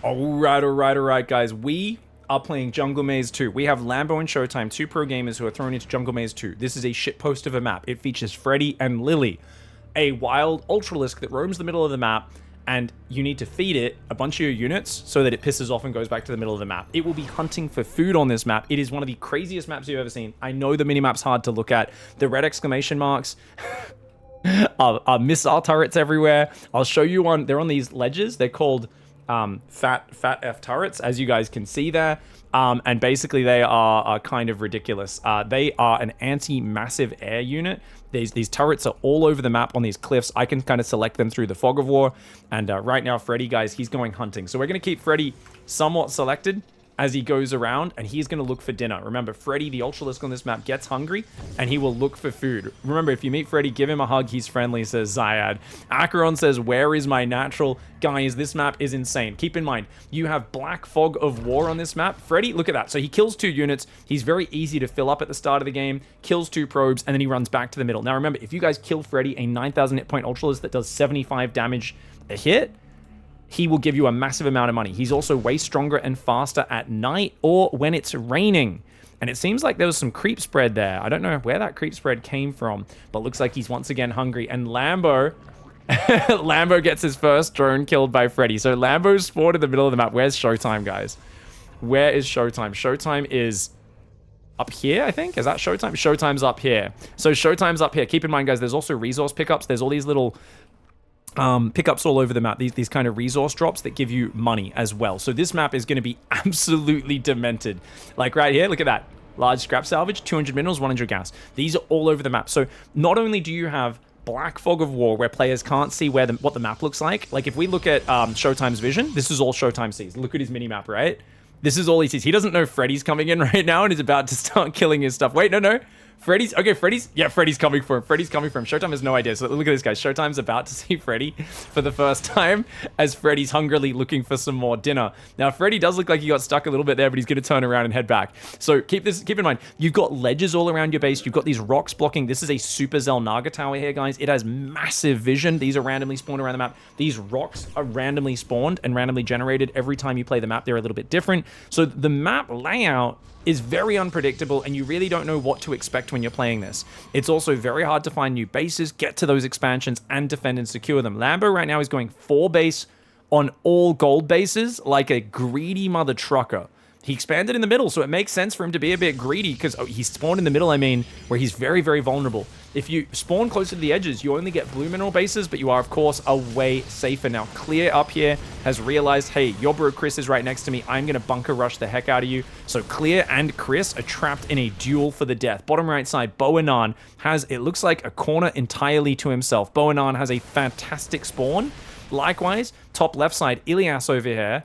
All right, guys. We are playing Jungle Maze 2. We have Lambo and Showtime, two pro gamers who are thrown into Jungle Maze 2. This is a shitpost of a map. It features Freddy and Lily, a wild Ultralisk that roams the middle of the map, and you need to feed it a bunch of your units so that it pisses off and goes back to the middle of the map. It will be hunting for food on this map. It is one of the craziest maps you've ever seen. I know the minimap's hard to look at. The red exclamation marks are missile turrets everywhere. I'll show you one. They're on these ledges. They're called fat F turrets, as you guys can see there. And basically they are kind of ridiculous. They are an anti-massive air unit. These turrets are all over the map on these cliffs. I can kind of select them through the fog of war. And right now, Freddy, guys, he's going hunting. So we're going to keep Freddy somewhat selected as he goes around, and he's going to look for dinner. Remember, Freddy, the Ultralisk on this map, gets hungry, and he will look for food. Remember, if you meet Freddy, give him a hug. He's friendly, says Zyad. Acheron says, where is my natural? Guys, this map is insane. Keep in mind, you have Black Fog of War on this map. Freddy, look at that. So he kills 2 units. He's very easy to fill up at the start of the game, kills 2 probes, and then he runs back to the middle. Now, remember, if you guys kill Freddy, a 9,000 hit point Ultralisk that does 75 damage a hit, he will give you a massive amount of money. He's also way stronger and faster at night or when it's raining. And it seems like there was some creep spread there. I don't know where that creep spread came from, but looks like he's once again hungry. And Lambo, Lambo gets his first drone killed by Freddy. So Lambo's spawned in the middle of the map. Where's Showtime, guys? Where is Showtime? Showtime is up here, I think. Is that Showtime? Showtime's up here. So Showtime's up here. Keep in mind, guys, there's also resource pickups. There's all these little pickups all over the map, these kind of resource drops that give you money as well. So this map is going to be absolutely demented. Like right here, look at that. Large scrap salvage, 200 minerals, 100 gas. These are all over the map. So not only do you have Black Fog of War, where players can't see what the map looks like. Like if we look at Showtime's vision, this is all Showtime sees. Look at his mini-map, right? This is all he sees. He doesn't know Freddy's coming in right now and is about to start killing his stuff. Wait, no. Freddy's coming for him. Freddy's coming for him. Showtime has no idea. So look at this, guys. Showtime's about to see Freddy for the first time as Freddy's hungrily looking for some more dinner. Now, Freddy does look like he got stuck a little bit there, but he's going to turn around and head back. So keep in mind, you've got ledges all around your base. You've got these rocks blocking. This is a Super Zelnaga tower here, guys. It has massive vision. These are randomly spawned around the map. These rocks are randomly spawned and randomly generated. Every time you play the map, they're a little bit different. So the map layout is very unpredictable, and you really don't know what to expect when you're playing this. It's also very hard to find new bases, get to those expansions, and defend and secure them. Lambo right now is going 4 base on all gold bases like a greedy mother trucker. He expanded in the middle, so it makes sense for him to be a bit greedy because he spawned in the middle, where he's very, very vulnerable. If you spawn closer to the edges, you only get blue mineral bases, but you are, of course, a way safer. Now, Clear up here has realized, hey, your bro Chris is right next to me. I'm going to bunker rush the heck out of you. So Clear and Chris are trapped in a duel for the death. Bottom right side, Boanan has, it looks like, a corner entirely to himself. Boanan has a fantastic spawn. Likewise, top left side, Ilias over here.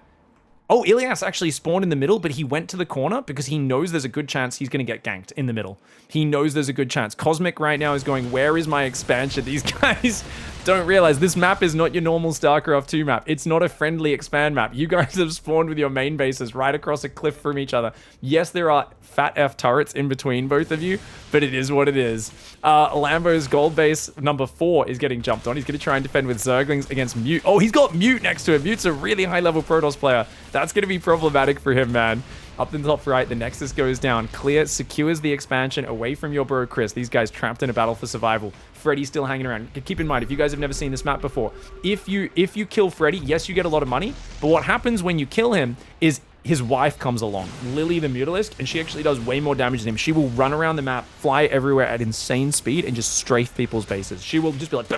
Oh, Ilias actually spawned in the middle, but he went to the corner because he knows there's a good chance he's going to get ganked in the middle. He knows there's a good chance. Cosmic right now is going, where is my expansion? These guys don't realize this map is not your normal StarCraft 2 map. It's not a friendly expand map. You guys have spawned with your main bases right across a cliff from each other. Yes, there are fat F turrets in between both of you, but it is what it is. Lambo's gold base number 4 is getting jumped on. He's going to try and defend with Zerglings against Mute. Oh, he's got Mute next to him. Mute's a really high-level Protoss player. That's going to be problematic for him, man. Up in the top right, the Nexus goes down. Clear secures the expansion away from your bro Chris. These guys trapped in a battle for survival. Freddy's still hanging around. Keep in mind, if you guys have never seen this map before, if you kill Freddy, yes, you get a lot of money, but what happens when you kill him is his wife comes along, Lily the Mutalisk, and she actually does way more damage than him. She will run around the map, fly everywhere at insane speed, and just strafe people's bases. She will just be like,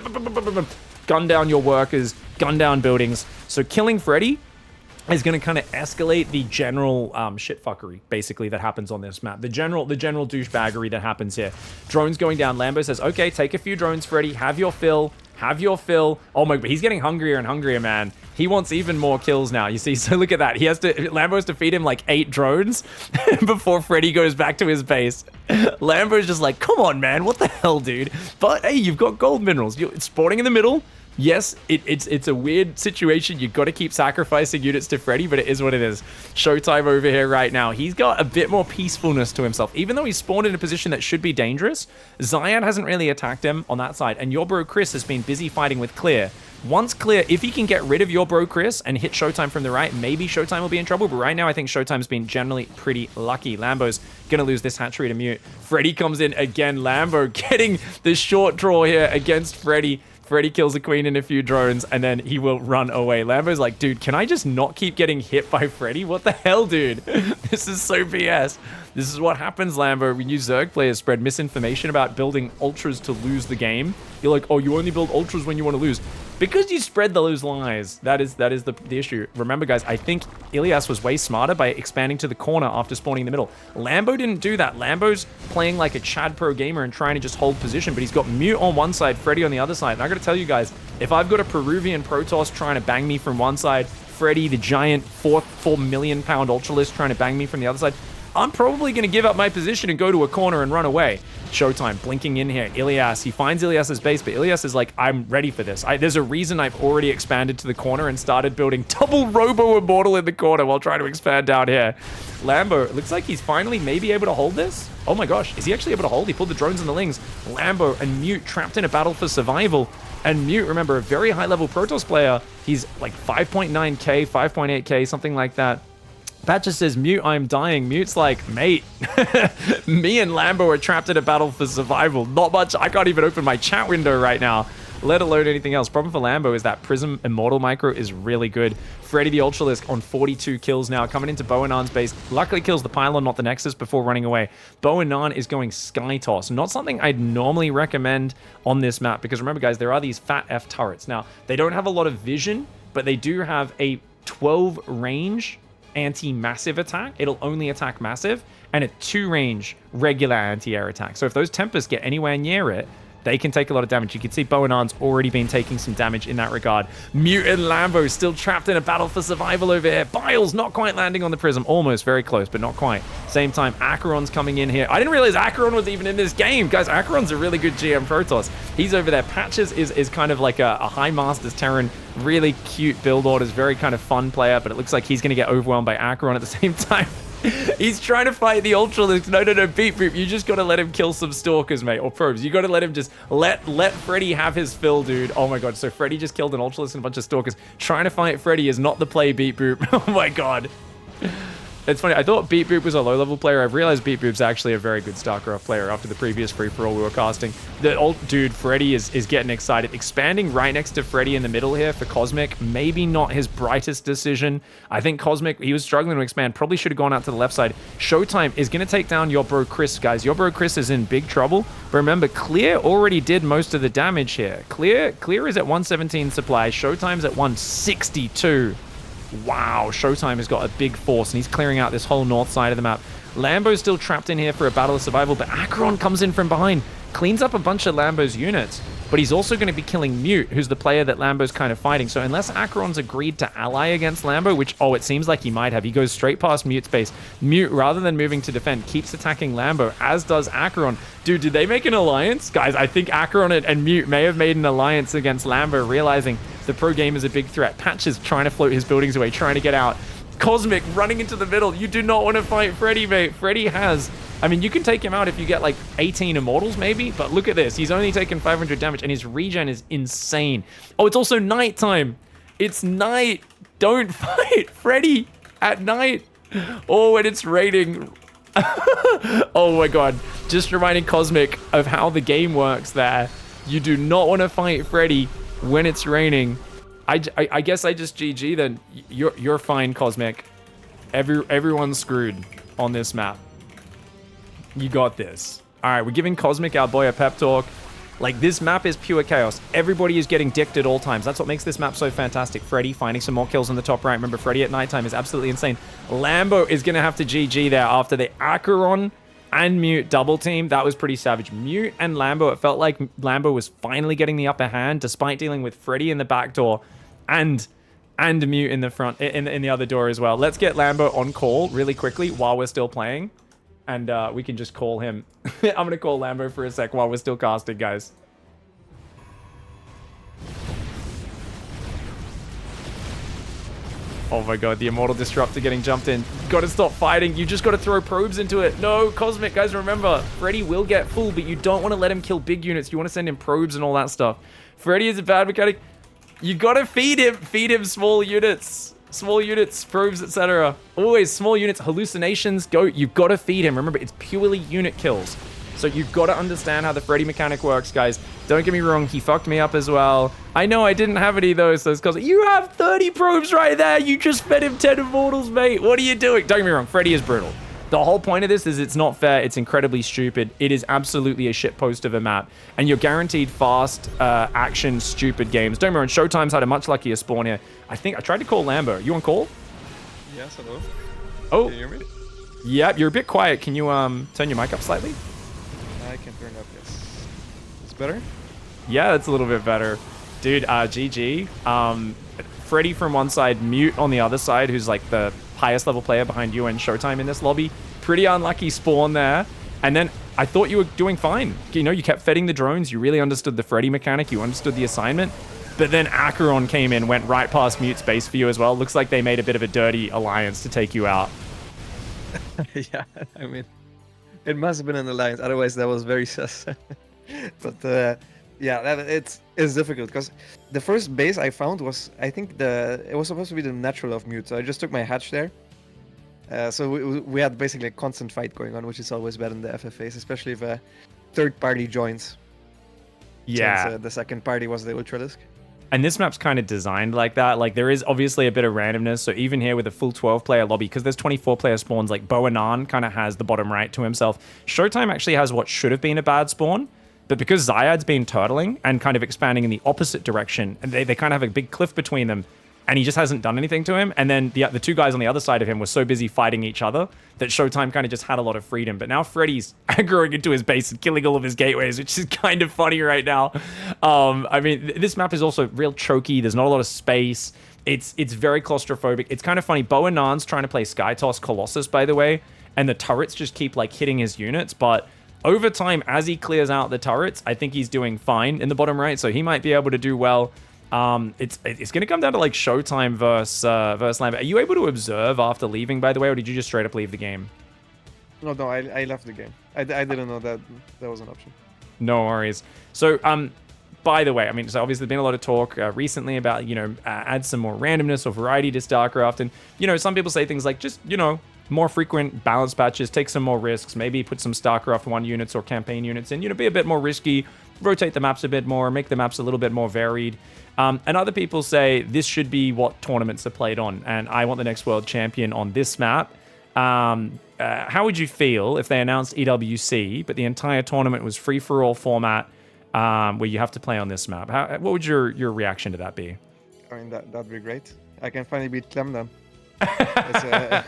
gun down your workers, gun down buildings. So killing Freddy is going to kind of escalate the general shitfuckery, basically, that happens on this map. The general douchebaggery that happens here. Drones going down. Lambo says, okay, take a few drones, Freddy. Have your fill. Have your fill. Oh my, but he's getting hungrier and hungrier, man. He wants even more kills now, you see. So look at that. Lambo has to feed him like 8 drones before Freddy goes back to his base. Lambo's just like, come on, man. What the hell, dude? But hey, you've got gold minerals. You're spawning in the middle. Yes, it's a weird situation. You've got to keep sacrificing units to Freddy, but it is what it is. Showtime over here right now. He's got a bit more peacefulness to himself. Even though he's spawned in a position that should be dangerous, Zion hasn't really attacked him on that side. And your bro Chris has been busy fighting with Clear. Once Clear, if he can get rid of your bro Chris and hit Showtime from the right, maybe Showtime will be in trouble. But right now, I think Showtime's been generally pretty lucky. Lambo's going to lose this hatchery to Mute. Freddy comes in again. Lambo getting the short draw here against Freddy. Freddy kills the queen in a few drones, and then he will run away. Lambo's like, dude, can I just not keep getting hit by Freddy? What the hell, dude? This is so BS. This is what happens, Lambo, when you Zerg players spread misinformation about building ultras to lose the game. You're like, oh, you only build ultras when you want to lose. Because you spread those lies. That is the issue. Remember, guys, I think Ilias was way smarter by expanding to the corner after spawning in the middle. Lambo didn't do that. Lambo's playing like a Chad Pro gamer and trying to just hold position, but he's got Mute on one side, Freddy on the other side. And I gotta tell you guys, if I've got a Peruvian Protoss trying to bang me from one side, Freddy, the giant 4 million pound Ultralisk trying to bang me from the other side, I'm probably going to give up my position and go to a corner and run away. Showtime blinking in here. Ilias, he finds Ilias's base, but Ilias is like, I'm ready for this. There's a reason I've already expanded to the corner and started building double Robo Immortal in the corner while trying to expand down here. Lambo, it looks like he's finally maybe able to hold this. Oh my gosh, is he actually able to hold? He pulled the drones and the lings. Lambo and Mute trapped in a battle for survival. And Mute, remember, a very high-level Protoss player. He's like 5.9k, 5.8k, something like that. Pat just says, Mute, I'm dying. Mute's like, mate, me and Lambo are trapped in a battle for survival. Not much. I can't even open my chat window right now, let alone anything else. Problem for Lambo is that Prism Immortal Micro is really good. Freddy the Ultralisk on 42 kills now, coming into Boanan's base. Luckily kills the Pylon, not the Nexus, before running away. Boanan is going Sky Toss. Not something I'd normally recommend on this map, because remember, guys, there are these fat F turrets. Now, they don't have a lot of vision, but they do have a 12 range anti-massive attack. It'll only attack massive, and a 2 range regular anti-air attack. So if those Tempests get anywhere near it, they can take a lot of damage. You can see Boanan's already been taking some damage in that regard. Mute and Lambo still trapped in a battle for survival over here. Biles not quite landing on the Prism. Almost, very close, but not quite. Same time, Acheron's coming in here. I didn't realize Acheron was even in this game. Guys, Acheron's a really good GM Protoss. He's over there. Patches is kind of like a High Masters Terran. Really cute build orders. Very kind of fun player, but it looks like he's going to get overwhelmed by Acheron at the same time. He's trying to fight the Ultralisk. No, Beep Boop. You just got to let him kill some Stalkers, mate, or Probes. You got to let him just let Freddy have his fill, dude. Oh my god. So Freddy just killed an Ultralisk and a bunch of Stalkers. Trying to fight Freddy is not the play, Beep Boop. Oh my god. It's funny, I thought Beep Boop was a low-level player. I've realized Beep Boop's actually a very good StarCraft player after the previous free-for-all we were casting. The old dude, Freddy, is getting excited. Expanding right next to Freddy in the middle here for Cosmic, maybe not his brightest decision. I think Cosmic, he was struggling to expand, probably should have gone out to the left side. Showtime is going to take down your bro Chris, guys. Your bro Chris is in big trouble. But remember, Clear already did most of the damage here. Clear is at 117 supply. Showtime's at 162. Wow, Showtime has got a big force, and he's clearing out this whole north side of the map. Lambo's still trapped in here for a battle of survival, but Acheron comes in from behind, cleans up a bunch of Lambo's units, but he's also going to be killing Mute, who's the player that Lambo's kind of fighting. So unless Acheron's agreed to ally against Lambo, which, oh, it seems like he might have, he goes straight past Mute's base. Mute, rather than moving to defend, keeps attacking Lambo, as does Acheron. Dude, did they make an alliance? Guys, I think Acheron and Mute may have made an alliance against Lambo, realizing the pro game is a big threat. Patch is trying to float his buildings away, trying to get out. Cosmic running into the middle. You do not want to fight Freddy, mate. Freddy has... I mean, you can take him out if you get like 18 Immortals, maybe. But look at this. He's only taken 500 damage, and his regen is insane. Oh, it's also nighttime. It's night. Don't fight Freddy at night. Oh, when it's raining. Oh my god. Just reminding Cosmic of how the game works there. You do not want to fight Freddy when it's raining. I guess I just GG then. You're fine, Cosmic. Everyone's screwed on this map. You got this. All right, we're giving Cosmic, our boy, a pep talk. Like, this map is pure chaos. Everybody is getting dicked at all times. That's what makes this map so fantastic. Freddy finding some more kills on the top right. Remember, Freddy at nighttime is absolutely insane. Lambo is going to have to GG there after the Acheron and Mute double team. That was pretty savage. Mute and Lambo, it felt like Lambo was finally getting the upper hand despite dealing with Freddy in the back door and Mute in the front, in the other door as well. Let's get Lambo on call really quickly while we're still playing. And we can just call him. I'm going to call Lambo for a sec while we're still casting, guys. Oh my god, the Immortal Disruptor getting jumped in. Gotta stop fighting. You just gotta throw probes into it. No, Cosmic, guys, remember, Freddy will get full, but you don't want to let him kill big units. You want to send him probes and all that stuff. Freddy is a bad mechanic. You gotta feed him. Feed him small units. Small units, probes, etc. Always small units, hallucinations, go. You've got to feed him. Remember, it's purely unit kills. So you've got to understand how the Freddy mechanic works, guys. Don't get me wrong, he fucked me up as well. I know I didn't have any though, so it's because you have 30 probes right there. You just fed him 10 immortals, mate. What are you doing? Don't get me wrong, Freddy is brutal. The whole point of this is it's not fair. It's incredibly stupid. It is absolutely a shitpost of a map. And you're guaranteed fast, action, stupid games. Don't get me wrong, Showtime's had a much luckier spawn here. I think I tried to call Lambo. You on call? Yes, hello. Oh. Can you hear me? Yep, you're a bit quiet. Can you turn your mic up slightly? I can turn up, yes. It's better? Yeah, that's a little bit better. Dude, GG. Freddy from one side, Mute on the other side, who's like the highest level player behind you and Showtime in this lobby. Pretty unlucky spawn there. And then I thought you were doing fine. You know, you kept feeding the drones. You really understood the Freddy mechanic. You understood the assignment. But then Acheron came in, went right past Mute's base for you as well. Looks like they made a bit of a dirty alliance to take you out. Yeah, I mean, it must have been an alliance. Otherwise, that was very sus. But yeah, it's difficult because the first base I found was, I think it was supposed to be the natural of Mute. So I just took my hatch there. So we had basically a constant fight going on, which is always bad in the FFAs, especially if a third party joins. Yeah. Since, the second party was the Ultralisk. And this map's kind of designed like that. Like, there is obviously a bit of randomness. So even here with a full 12-player lobby, because there's 24-player spawns, like Boanan kind of has the bottom right to himself. Showtime actually has what should have been a bad spawn. But because Zyad's been turtling and kind of expanding in the opposite direction, and they kind of have a big cliff between them, and he just hasn't done anything to him. And then the two guys on the other side of him were so busy fighting each other that Showtime kind of just had a lot of freedom. But now Freddy's aggroing into his base and killing all of his gateways, which is kind of funny right now. I mean, this map is also real choky. There's not a lot of space. It's very claustrophobic. It's kind of funny. Boanan's trying to play Skytoss Colossus, by the way, and the turrets just keep like hitting his units. But over time, as he clears out the turrets, I think he's doing fine in the bottom right, so he might be able to do well. It's going to come down to like Showtime versus Lambo. Are you able to observe after leaving, by the way, or did you just straight up leave the game? No, I left the game. I didn't know that was an option. No worries. So, by the way, I mean, so obviously there's been a lot of talk recently about, you know, add some more randomness or variety to StarCraft. And, you know, some people say things like just, you know, more frequent balance patches, take some more risks, maybe put some StarCraft 1 units or campaign units in, you know, be a bit more risky, rotate the maps a bit more, make the maps a little bit more varied. And other people say this should be what tournaments are played on, and I want the next world champion on this map. How would you feel if they announced EWC, but the entire tournament was free-for-all format where you have to play on this map? What would your reaction to that be? I mean, that'd be great. I can finally beat Clem then. That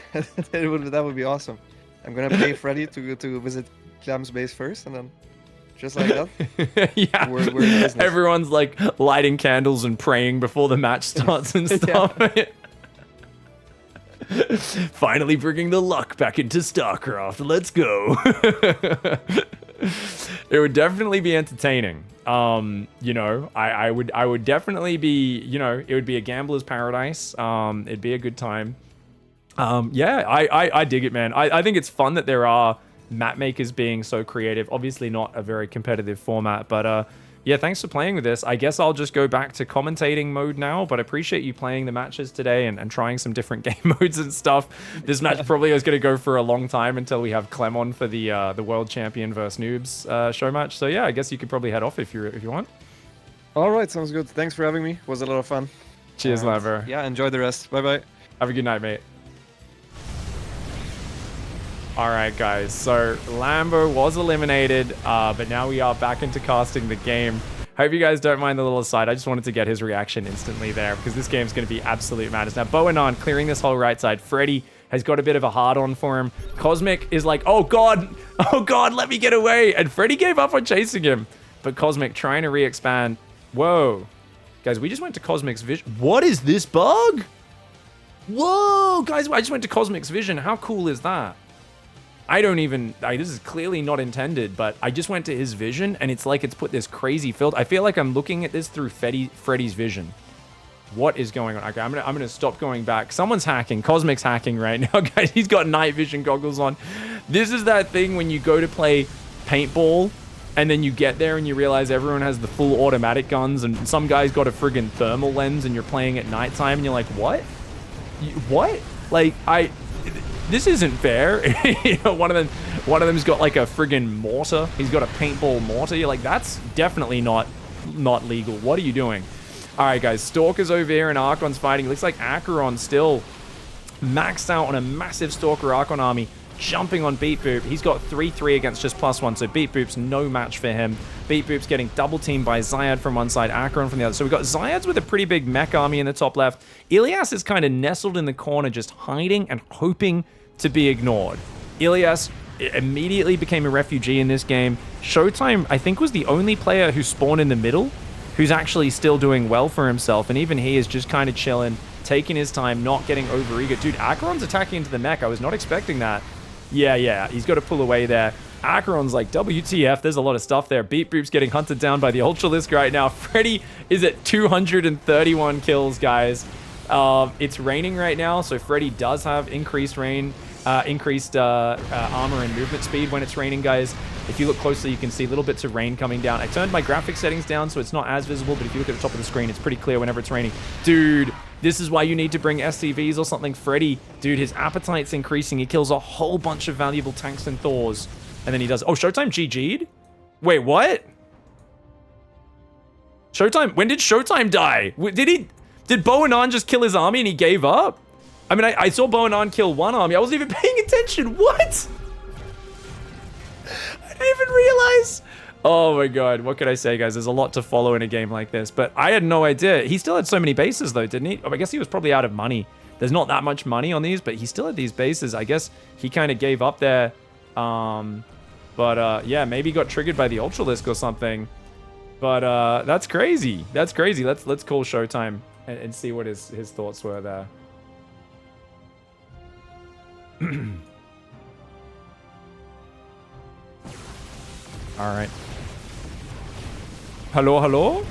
would be awesome. I'm gonna pay Freddy to visit Clem's base first, and then just like that. Yeah, we're in business. Everyone's like lighting candles and praying before the match starts and stuff. Finally bringing the luck back into StarCraft. Let's go. It would definitely be entertaining. You know, I would definitely be, you know, it would be a gambler's paradise. It'd be a good time. Yeah, I dig it, man. I think it's fun that there are map makers being so creative. Obviously not a very competitive format, but yeah, thanks for playing with this. I guess I'll just go back to commentating mode now, but I appreciate you playing the matches today and trying some different game modes and stuff. This match probably is going to go for a long time until we have Clem on for the World Champion versus Noobs show match. So yeah, I guess you could probably head off if you want. All right, sounds good. Thanks for having me. It was a lot of fun. Cheers, Lambo. Yeah, enjoy the rest. Bye-bye. Have a good night, mate. All right, guys, so Lambo was eliminated, but now we are back into casting the game. Hope you guys don't mind the little aside. I just wanted to get his reaction instantly there because this game's going to be absolute madness. Now, Boanan clearing this whole right side. Freddy has got a bit of a hard-on for him. Cosmic is like, oh, God, let me get away. And Freddy gave up on chasing him. But Cosmic trying to re-expand. Whoa. Guys, we just went to Cosmic's vision. What is this bug? Whoa, guys, I just went to Cosmic's vision. How cool is that? I don't even, this is clearly not intended, but I just went to his vision and it's like it's put this crazy filter. I feel like I'm looking at this through Freddy's vision. What is going on? Okay, I'm gonna stop going back. Someone's hacking. Cosmic's hacking right now, guys. He's got night vision goggles on. This is that thing when you go to play paintball and then you get there and you realize everyone has the full automatic guns and some guy's got a friggin' thermal lens and you're playing at nighttime and you're like, what? What? Like, this isn't fair. You know, one of them's got like a friggin' mortar. He's got a paintball mortar. You're like, that's definitely not legal. What are you doing? All right, guys. Stalker's over here and Archon's fighting. It looks like Acheron still maxed out on a massive Stalker Archon army, jumping on Beat Boop. He's got 3-3 against just +1, so Beat Boop's no match for him. Beat Boop's getting double teamed by Zyad from one side, Acheron from the other. So we've got Zyads with a pretty big mech army in the top left. Ilias is kind of nestled in the corner, just hiding and hoping to be ignored. Ilias immediately became a refugee in this game. Showtime, I think, was the only player who spawned in the middle who's actually still doing well for himself, and even he is just kind of chilling, taking his time, not getting overeager. Dude, Acheron's attacking into the mech. I was not expecting that. Yeah, he's got to pull away there. Acheron's like, WTF, there's a lot of stuff there. Beat Boop's getting hunted down by the Ultralisk right now. Freddy is at 231 kills, guys. It's raining right now, so Freddy does have increased armor and movement speed when it's raining, guys. If you look closely, you can see little bits of rain coming down. I turned my graphics settings down so it's not as visible, but if you look at the top of the screen, it's pretty clear whenever it's raining. Dude, this is why you need to bring SCVs or something. Freddy, dude, his appetite's increasing. He kills a whole bunch of valuable tanks and Thors. And then he does... Oh, Showtime GG'd? Wait, what? Showtime... When did Showtime die? Did Boanan just kill his army and he gave up? I mean, I saw Boanan kill one army. I wasn't even paying attention. What? I didn't even realize. Oh my god. What could I say, guys? There's a lot to follow in a game like this. But I had no idea. He still had so many bases, though, didn't he? Oh, I guess he was probably out of money. There's not that much money on these, but he still had these bases. I guess he kind of gave up there. Yeah, maybe got triggered by the Ultralisk or something. But that's crazy. That's crazy. Let's call Showtime and see what his thoughts were there. All right. Hello?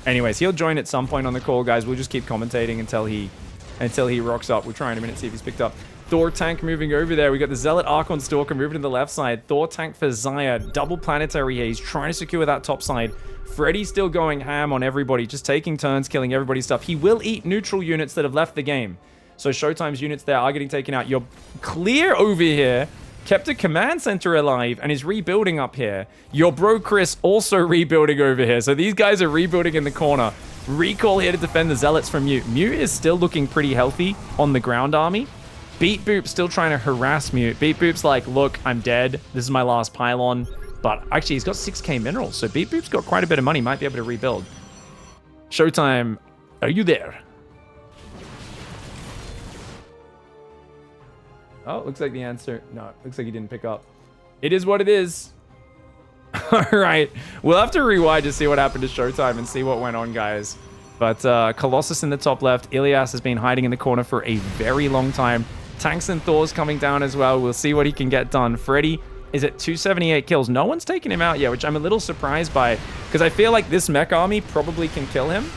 Anyways, he'll join at some point on the call, guys. We'll just keep commentating until he rocks up. We'll try in a minute, see if he's picked up. Thor tank moving over there. We got the Zealot Archon Stalker moving to the left side. Thor tank for Zyad. Double planetary here. He's trying to secure that top side. Freddy's still going ham on everybody, just taking turns, killing everybody's stuff. He will eat neutral units that have left the game. So Showtime's units there are getting taken out. You're clear over here. Kept a command center alive and is rebuilding up here. Your bro Chris also rebuilding over here. So these guys are rebuilding in the corner. Recall here to defend the Zealots from Mute. Mute is still looking pretty healthy on the ground army. Beat Boop still trying to harass Mute. Beat Boop's like, look, I'm dead. This is my last pylon. But actually, he's got 6k minerals. So Beat Boop's got quite a bit of money. Might be able to rebuild. Showtime, are you there? Oh, looks like the answer... No, looks like he didn't pick up. It is what it is. All right. We'll have to rewind to see what happened to Showtime and see what went on, guys. But Colossus in the top left. Ilias has been hiding in the corner for a very long time. Tanks and Thors coming down as well. We'll see what he can get done. Freddy is at 278 kills. No one's taken him out yet, which I'm a little surprised by. Because I feel like this mech army probably can kill him.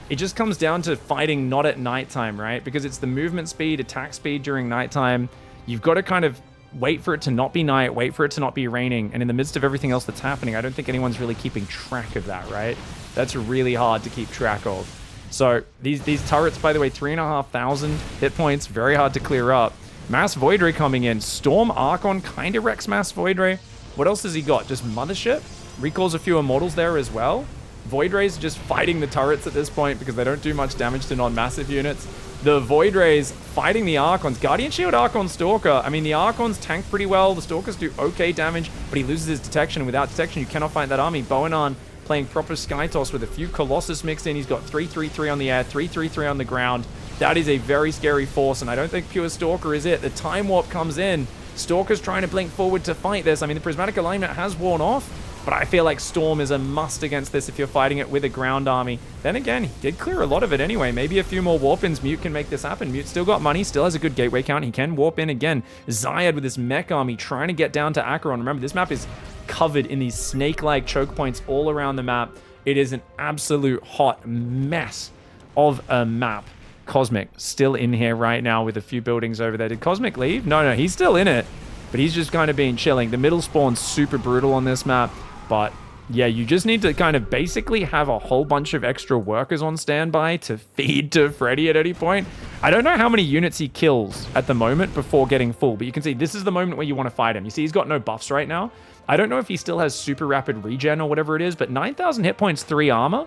It just comes down to fighting not at nighttime, right? Because it's the movement speed, attack speed during nighttime. You've got to kind of wait for it to not be night, wait for it to not be raining. And in the midst of everything else that's happening, I don't think anyone's really keeping track of that, right? That's really hard to keep track of. So these turrets, by the way, 3,500 hit points, very hard to clear up. Mass Void Ray coming in. Storm Archon kind of wrecks Mass Void Ray. What else has he got? Just Mothership? Recalls a few Immortals there as well. Void Rays just fighting the turrets at this point because they don't do much damage to non-massive units. The Void Rays fighting the Archons. Guardian Shield Archon Stalker. I mean, the Archons tank pretty well. The Stalkers do okay damage, but he loses his detection. Without detection, you cannot fight that army. Boanan playing proper Sky Toss with a few Colossus mixed in. He's got 3-3-3 on the air, 3-3-3 on the ground. That is a very scary force, and I don't think pure Stalker is it. The Time Warp comes in. Stalker's trying to blink forward to fight this. I mean, the Prismatic Alignment has worn off, but I feel like Storm is a must against this if you're fighting it with a ground army. Then again, he did clear a lot of it anyway. Maybe a few more warp-ins. Mute can make this happen. Mute still got money, still has a good gateway count. He can warp in again. Zyad with his mech army trying to get down to Acheron. Remember, this map is covered in these snake-like choke points all around the map. It is an absolute hot mess of a map. Cosmic still in here right now with a few buildings over there. Did Cosmic leave? No, he's still in it, but he's just kind of been chilling. The middle spawn's super brutal on this map, but yeah, you just need to kind of basically have a whole bunch of extra workers on standby to feed to Freddy at any point. I don't know how many units he kills at the moment before getting full, but you can see this is the moment where you want to fight him. You see he's got no buffs right now. I don't know if he still has super rapid regen or whatever it is, but 9,000 hit points, 3 armor.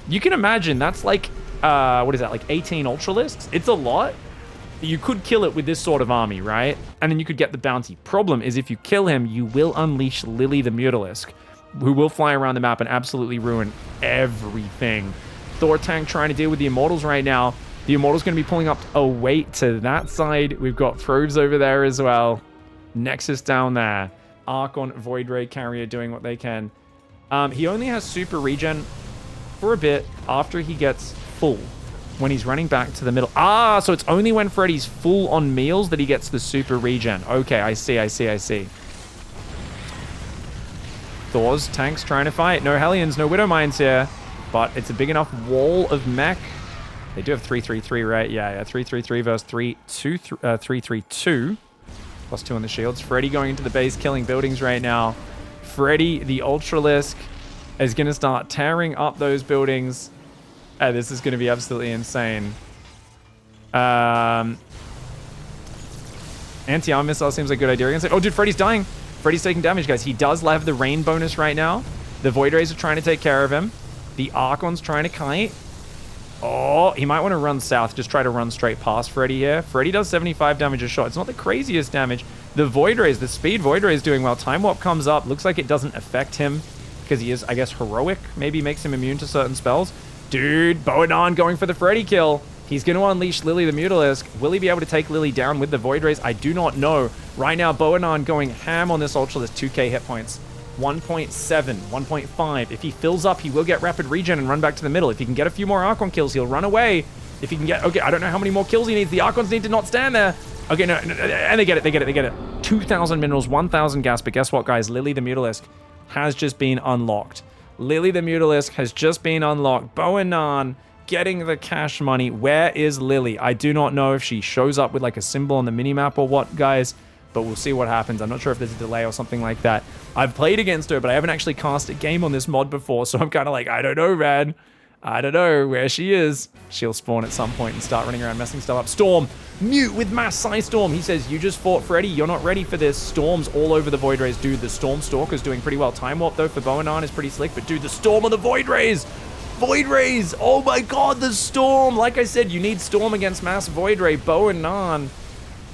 You can imagine that's like, what is that, like 18 Ultralisks? It's a lot. You could kill it with this sort of army, right? And then you could get the bounty. Problem is if you kill him, you will unleash Lily the Mutalisk, who will fly around the map and absolutely ruin everything. Thor tank trying to deal with the Immortals right now. The Immortals going to be pulling up a weight to that side. We've got probes over there as well. Nexus down there. Archon, Void Ray Carrier doing what they can. He only has super regen for a bit after he gets full. When he's running back to the middle. Ah, so it's only when Freddy's full on meals that he gets the super regen. Okay, I see. Thor's tanks trying to fight. No Hellions, no Widow Mines here. But it's a big enough wall of mech. They do have 333, right? Yeah, 333 versus 332. Plus 2 on the shields. Freddy going into the base, killing buildings right now. Freddy, the Ultralisk, is going to start tearing up those buildings. This is going to be absolutely insane. Anti-armor missile seems like a good idea against it. Oh, dude, Freddy's dying. Freddy's taking damage, guys. He does have the rain bonus right now. The Void Rays are trying to take care of him. The Archon's trying to kite. Oh, he might want to run south. Just try to run straight past Freddy here. Freddy does 75 damage a shot. It's not the craziest damage. The Void Rays, the speed Void Ray is doing well. Time Warp comes up. Looks like it doesn't affect him because he is, I guess, heroic. Maybe makes him immune to certain spells. Dude, Boanon going for the Freddy kill. He's going to unleash Lily the Mutalisk. Will he be able to take Lily down with the Void Rays? I do not know. Right now, Boanon going ham on this Ultralisk. 2k hit points. 1.7, 1.5. If he fills up, he will get rapid regen and run back to the middle. If he can get a few more Archon kills, he'll run away. If he can get... Okay, I don't know how many more kills he needs. The Archons need to not stand there. Okay, no, and they get it. 2,000 minerals, 1,000 gas. But guess what, guys? Lily the Mutalisk has just been unlocked. Lily the Mutalisk has just been unlocked. Boanon getting the cash money. Where is Lily? I do not know if she shows up with like a symbol on the minimap or what, guys. But we'll see what happens. I'm not sure if there's a delay or something like that. I've played against her, but I haven't actually cast a game on this mod before. So I'm kind of like, I don't know, man. I don't know where she is. She'll spawn at some point and start running around messing stuff up. Storm, mute with mass Psy Storm. He says, you just fought Freddy. You're not ready for this. Storm's all over the Void Rays. Dude, the Storm Stalker's doing pretty well. Time Warp, though, for Boanon is pretty slick. But dude, the Storm on the Void Rays. Void Rays. Oh my god, the Storm. Like I said, you need Storm against mass Void Ray. Boanon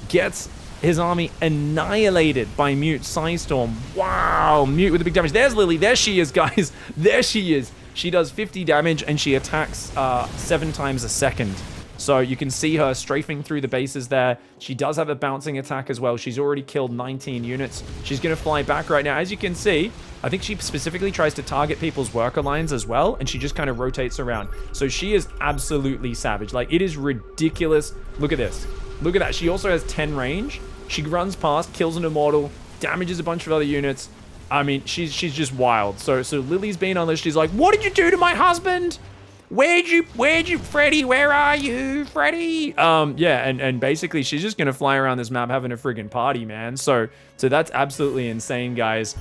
gets his army annihilated by Mute Psy Storm. Wow, Mute with the big damage. There's Lily. There she is, guys. There she is. She does 50 damage and she attacks 7 times a second. So you can see her strafing through the bases there. She does have a bouncing attack as well. She's already killed 19 units. She's going to fly back right now. As you can see, I think she specifically tries to target people's worker lines as well. And she just kind of rotates around. So she is absolutely savage. Like, it is ridiculous. Look at this. Look at that. She also has 10 range. She runs past, kills an Immortal, damages a bunch of other units. I mean, she's just wild. So Lily's been unleashed. She's like, what did you do to my husband? Where'd you, Freddy? Where are you, Freddy? Yeah, and basically she's just gonna fly around this map having a friggin' party, man. So that's absolutely insane, guys.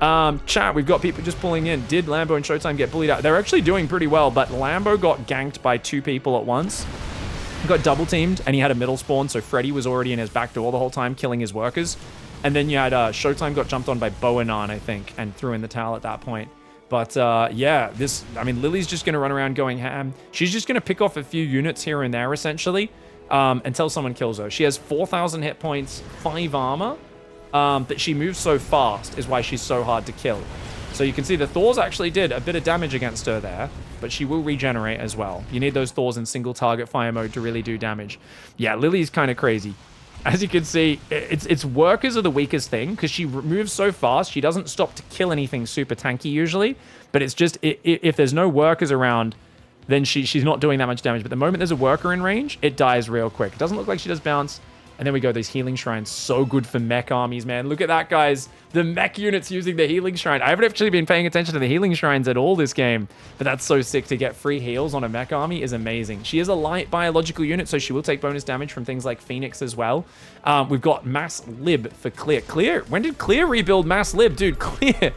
Chat, we've got people just pulling in. Did Lambo and Showtime get bullied out? They're actually doing pretty well, but Lambo got ganked by 2 people at once. He got double teamed and he had a middle spawn, so Freddy was already in his back door the whole time, killing his workers. And then you had Showtime got jumped on by Boanon, I think, and threw in the towel at that point. But yeah, I mean, Lily's just going to run around going ham. She's just going to pick off a few units here and there, essentially, until someone kills her. She has 4,000 hit points, 5 armor, but she moves so fast is why she's so hard to kill. So you can see the Thors actually did a bit of damage against her there, but she will regenerate as well. You need those Thors in single target fire mode to really do damage. Yeah, Lily's kind of crazy. As you can see, its workers are the weakest thing because she moves so fast. She doesn't stop to kill anything super tanky usually, but it's just if there's no workers around, then she's not doing that much damage. But the moment there's a worker in range, it dies real quick. It doesn't look like she does bounce. And then we go these healing shrines. So good for mech armies, man. Look at that, guys. The mech units using the healing shrine. I haven't actually been paying attention to the healing shrines at all this game, but that's so sick. To get free heals on a mech army is amazing. She is a light biological unit, so she will take bonus damage from things like Phoenix as well. We've got Mass Lib for Clear. Clear? When did Clear rebuild Mass Lib? Dude, Clear.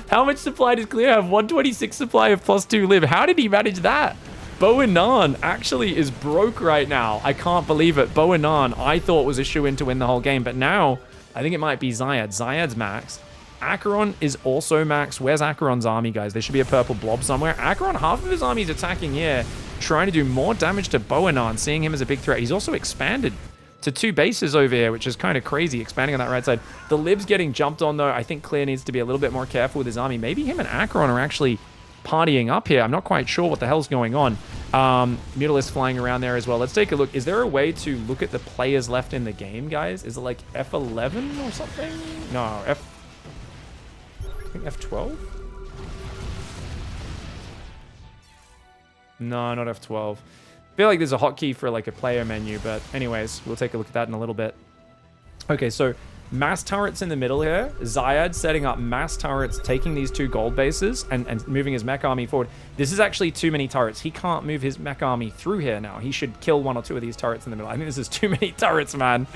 How much supply does Clear have? 126 supply of +2 Lib. How did he manage that? Boanan actually is broke right now. I can't believe it. Boanan, I thought was a shoo-in to win the whole game, but now I think it might be Zyad. Zyad's max. Acheron is also max. Where's Acheron's army, guys? There should be a purple blob somewhere. Acheron, half of his army is attacking here, trying to do more damage to Boanan, seeing him as a big threat. He's also expanded to 2 bases over here, which is kind of crazy, expanding on that right side. The Lib's getting jumped on, though. I think Clear needs to be a little bit more careful with his army. Maybe him and Acheron are actually partying up here. I'm not quite sure what the hell's going on. Mutalisk flying around there as well. Let's take a look. Is there a way to look at the players left in the game, guys? Is it like F11 or something? No, I think F12? No, not F12. I feel like there's a hotkey for like a player menu, but anyways, we'll take a look at that in a little bit. Okay, so mass turrets in the middle here. Zyad setting up mass turrets, taking these 2 gold bases and moving his mech army forward. This is actually too many turrets. He can't move his mech army through here now. He should kill 1 or 2 of these turrets in the middle. I think this is too many turrets, man.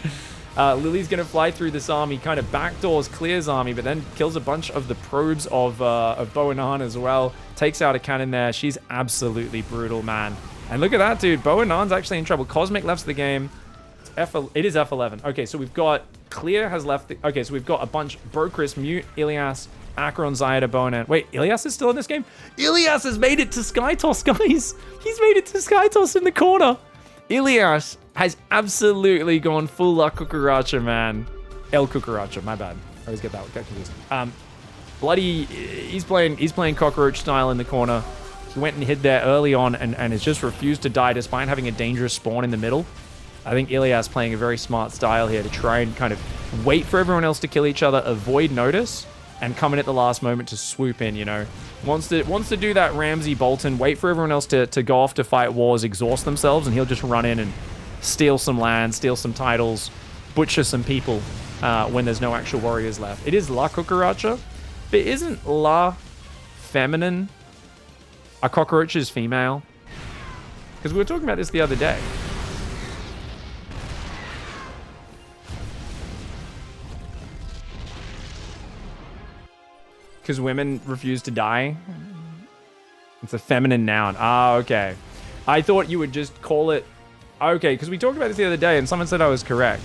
Lily's going to fly through this army, kind of backdoors Clear's army, but then kills a bunch of the probes of Boanan as well. Takes out a cannon there. She's absolutely brutal, man. And look at that, dude. Boanan's actually in trouble. Cosmic left the game. It is F11. Okay, so we've got Clear has left. Okay, so we've got a bunch. Brokris, Mute, Ilias, Acheron, Zyada, Boanan. Wait, Ilias is still in this game? Ilias has made it to Skytoss, guys. He's made it to Skytoss in the corner. Ilias has absolutely gone full La Cucaracha, man. El Cucaracha, my bad. I always get that confused. Bloody, he's playing cockroach style in the corner. He went and hid there early on and has just refused to die despite having a dangerous spawn in the middle. I think Ilias playing a very smart style here to try and kind of wait for everyone else to kill each other, avoid notice, and come in at the last moment to swoop in, you know. Wants to do that Ramsey Bolton, wait for everyone else to go off to fight wars, exhaust themselves, and he'll just run in and steal some land, steal some titles, butcher some people when there's no actual warriors left. It is La Cucaracha, but isn't La feminine? A cockroach is female? Because we were talking about this the other day. Because women refuse to die? It's a feminine noun. Ah, okay. I thought you would just call it... Okay, because we talked about this the other day and someone said I was correct.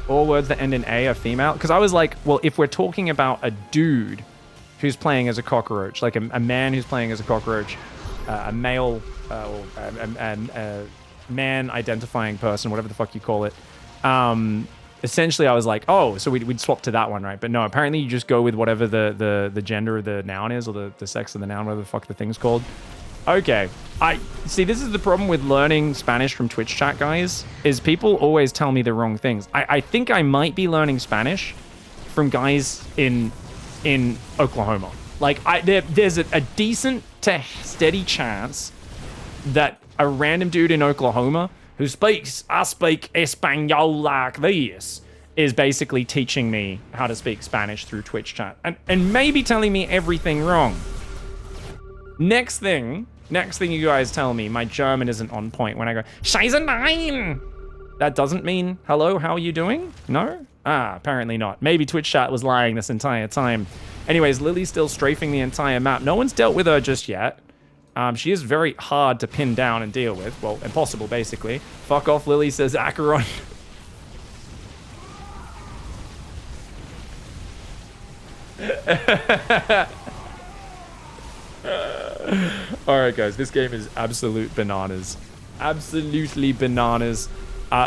All words that end in A are female? Because I was like, well, if we're talking about a dude who's playing as a cockroach, like a man who's playing as a cockroach, a male, or a man-identifying person, whatever the fuck you call it, essentially, I was like, oh, so we'd swap to that one, right? But no, apparently you just go with whatever the gender of the noun is, or the sex of the noun, whatever the fuck the thing's called. Okay. See, this is the problem with learning Spanish from Twitch chat, guys, is people always tell me the wrong things. I think I might be learning Spanish from guys in Oklahoma. Like, there's a decent to steady chance that a random dude in Oklahoma who speaks, I speak Espanol like this, is basically teaching me how to speak Spanish through Twitch chat. And maybe telling me everything wrong. Next thing you guys tell me my German isn't on point when I go, Scheiße nein! That doesn't mean, hello, how are you doing? No? Ah, apparently not. Maybe Twitch chat was lying this entire time. Anyways, Lily's still strafing the entire map. No one's dealt with her just yet. She is very hard to pin down and deal with. Well, impossible, basically. Fuck off, Lily, says Acheron. Alright, guys. This game is absolute bananas. Absolutely bananas.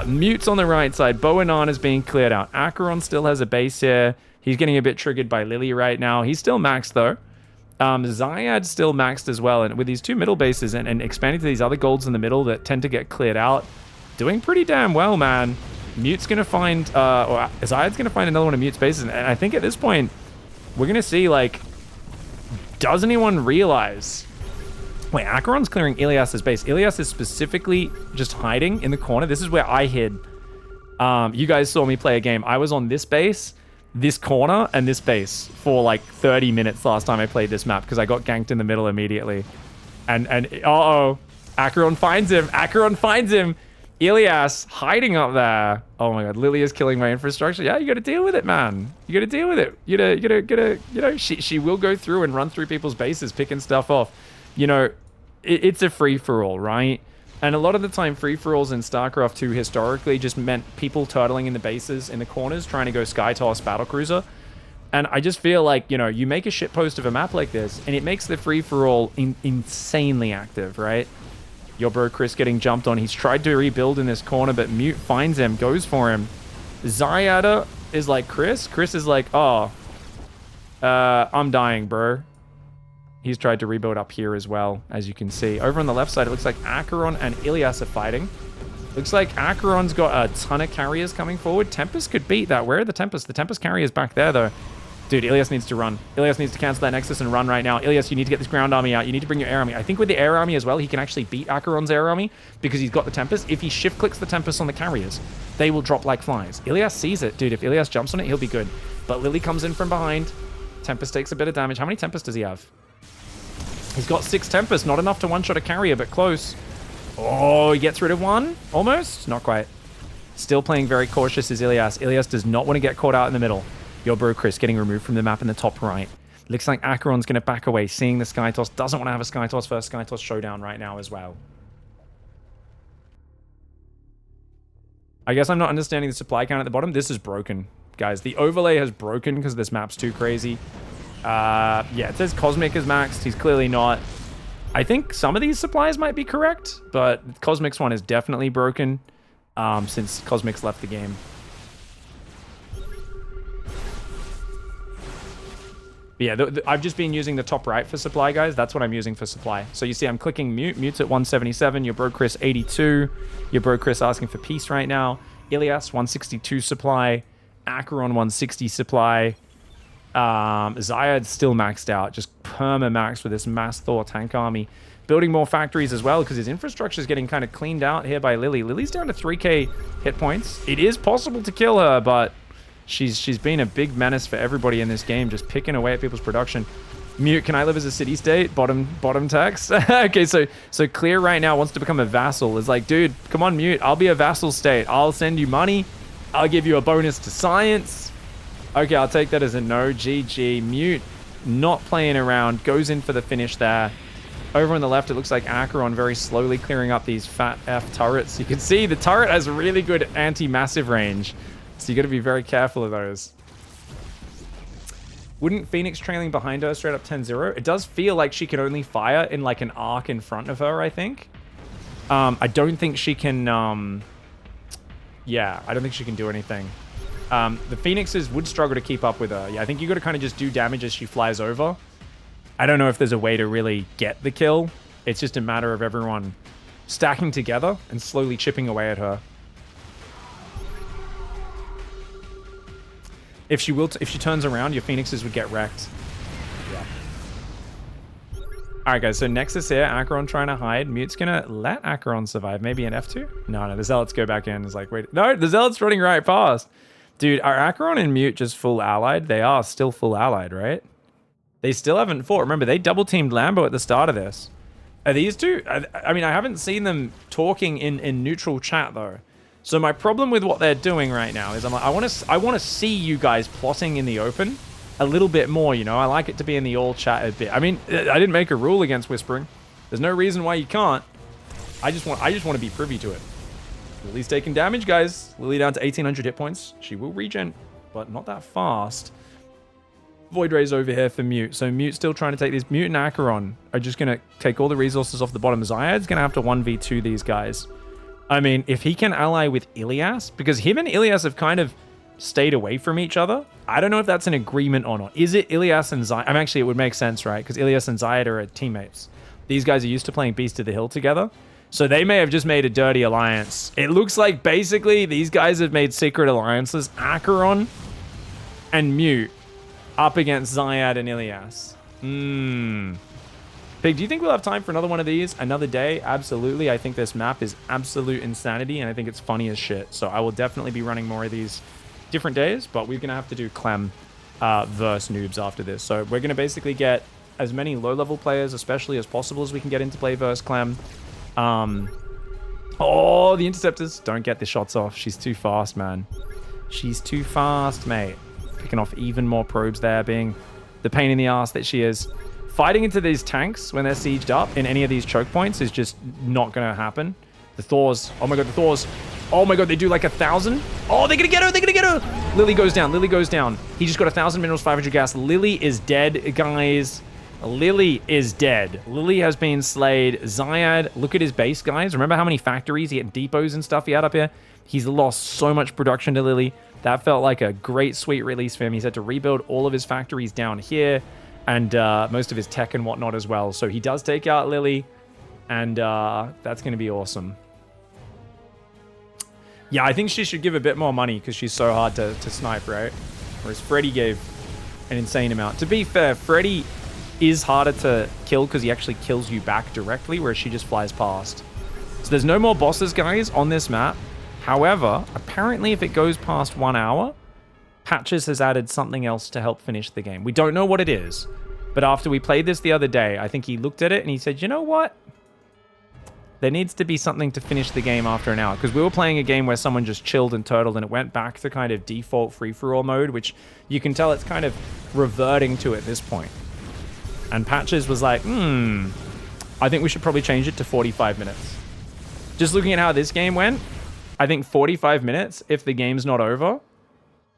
Mute's on the right side. Boanan is being cleared out. Acheron still has a base here. He's getting a bit triggered by Lily right now. He's still maxed, though. Zyad's still maxed as well, and with these 2 middle bases and expanding to these other golds in the middle that tend to get cleared out, doing pretty damn well, man. Mute's gonna find, or Zyad's gonna find another one of Mute's bases, and I think at this point, we're gonna see, like, does anyone realize Wait, Acheron's clearing Ilias's base. Ilias is specifically just hiding in the corner. This is where I hid. You guys saw me play a game. I was on this base, this corner, and this base for like 30 minutes last time I played this map because I got ganked in the middle immediately. And uh-oh. Acheron finds him. Acheron finds him. Ilias hiding up there. Oh my god, Lily is killing my infrastructure. Yeah, you gotta deal with it, man. You gotta deal with it. You know, she will go through and run through people's bases, picking stuff off. You know, it's a free-for-all, right? And a lot of the time, free-for-alls in StarCraft 2 historically just meant people turtling in the bases, in the corners, trying to go Skytoss battlecruiser. And I just feel like, you know, you make a shitpost of a map like this, and it makes the free-for-all insanely active, right? Your bro Chris getting jumped on. He's tried to rebuild in this corner, but Mute finds him, goes for him. Zyada is like Chris. Chris is like, oh, I'm dying, bro. He's tried to rebuild up here as well, as you can see. Over on the left side, it looks like Acheron and Ilias are fighting. Looks like Acheron's got a ton of carriers coming forward. Tempest could beat that. Where are the Tempest? The Tempest carrier's back there, though. Dude, Ilias needs to run. Ilias needs to cancel that Nexus and run right now. Ilias, you need to get this ground army out. You need to bring your air army. I think with the air army as well, he can actually beat Acheron's air army because he's got the Tempest. If he shift clicks the Tempest on the carriers, they will drop like flies. Ilias sees it. Dude, if Ilias jumps on it, he'll be good. But Lily comes in from behind. Tempest takes a bit of damage. How many Tempest does he have? He's got 6 Tempest. Not enough to one-shot a carrier, but close. Oh, he gets rid of one? Almost? Not quite. Still playing very cautious is Ilias. Ilias does not want to get caught out in the middle. Your bro Chris getting removed from the map in the top right. Looks like Acheron's going to back away, seeing the Skytoss. Doesn't want to have a Skytoss first Skytoss showdown right now as well. I guess I'm not understanding the supply count at the bottom. This is broken, guys. The overlay has broken because this map's too crazy. Yeah, it says Cosmic is maxed. He's clearly not. I think some of these supplies might be correct, but Cosmic's one is definitely broken since Cosmic's left the game. But yeah, I've just been using the top right for supply, guys. That's what I'm using for supply. So you see I'm clicking Mute. Mute's at 177. Your bro Chris 82. Your bro Chris asking for peace right now. Ilias 162 supply. Acheron 160 supply. Zyad's still maxed out. Just perma-maxed with this mass Thor tank army. Building more factories as well because his infrastructure is getting kind of cleaned out here by Lily. Lily's down to 3k hit points. It is possible to kill her, but she's been a big menace for everybody in this game, just picking away at people's production. Mute, can I live as a city-state? Bottom text. Okay, so Clear right now wants to become a vassal. It's like, dude, come on, Mute. I'll be a vassal state. I'll send you money. I'll give you a bonus to science. Okay, I'll take that as a no. GG. Mute, not playing around. Goes in for the finish there. Over on the left, it looks like Acheron very slowly clearing up these fat F turrets. You can see the turret has really good anti-massive range. So you got to be very careful of those. Wouldn't Phoenix trailing behind her straight up 10-0? It does feel like she can only fire in like an arc in front of her, I think. I don't think she can... yeah, I don't think she can do anything. The Phoenixes would struggle to keep up with her. Yeah, I think you got to kind of just do damage as she flies over. I don't know if there's a way to really get the kill. It's just a matter of everyone stacking together and slowly chipping away at her. If she turns around, your Phoenixes would get wrecked. Yeah. Alright, guys, so Nexus here. Acheron trying to hide. Mute's gonna let Acheron survive. Maybe an F2? No, the Zealots go back in. It's like, wait. No, the Zealots running right past. Dude, are Acheron and Mute just full allied? They are still full allied, right? They still haven't fought. Remember, they double-teamed Lambo at the start of this. Are these two? I mean, I haven't seen them talking in neutral chat, though. So my problem with what they're doing right now is I'm like, I want to see you guys plotting in the open a little bit more, you know? I like it to be in the all chat a bit. I mean, I didn't make a rule against whispering. There's no reason why you can't. I just want to be privy to it. Lily's taking damage, guys. Lily down to 1800 hit points. She will regen, but not that fast. Void Ray's over here for Mute. So Mute's still trying to take these. Mute and Acheron are just going to take all the resources off the bottom. Zyad's going to have to 1v2 these guys. I mean, if he can ally with Ilias, because him and Ilias have kind of stayed away from each other. I don't know if that's an agreement or not. Is it Ilias and Zyad? I mean, actually, it would make sense, right? Because Ilias and Zyad are teammates. These guys are used to playing Beast of the Hill together. So they may have just made a dirty alliance. It looks like basically these guys have made secret alliances. Acheron and Mute up against Zyad and Ilias. Pig, do you think we'll have time for another one of these? Another day? Absolutely. I think this map is absolute insanity, and I think it's funny as shit. So I will definitely be running more of these different days, but we're going to have to do Clem versus noobs after this. So we're going to basically get as many low-level players, especially as possible, as we can get into play versus Clem. Oh, the interceptors. Don't get the shots off. She's too fast, man. She's too fast, mate. Picking off even more probes there, being the pain in the ass that she is. Fighting into these tanks when they're sieged up in any of these choke points is just not going to happen. The Thors. Oh my god, the Thors. Oh my god, they do like 1,000. Oh, they're going to get her. They're going to get her. Lily goes down. Lily goes down. He just got 1,000 minerals, 500 gas. Lily is dead, guys. Lily is dead. Lily has been slayed. Zyad, look at his base, guys. Remember how many factories he had, depots and stuff he had up here? He's lost so much production to Lily. That felt like a great, sweet release for him. He's had to rebuild all of his factories down here. And most of his tech and whatnot as well. So he does take out Lily. And that's going to be awesome. Yeah, I think she should give a bit more money because she's so hard to snipe, right? Whereas Freddy gave an insane amount. To be fair, Freddy is harder to kill because he actually kills you back directly, whereas she just flies past. So there's no more bosses, guys, on this map. However, apparently if it goes past 1 hour... Patches has added something else to help finish the game. We don't know what it is, but after we played this the other day, I think he looked at it and he said, you know what? There needs to be something to finish the game after an hour, because we were playing a game where someone just chilled and turtled and it went back to kind of default free-for-all mode, which you can tell it's kind of reverting to at this point. And Patches was like, I think we should probably change it to 45 minutes. Just looking at how this game went, I think 45 minutes, if the game's not over,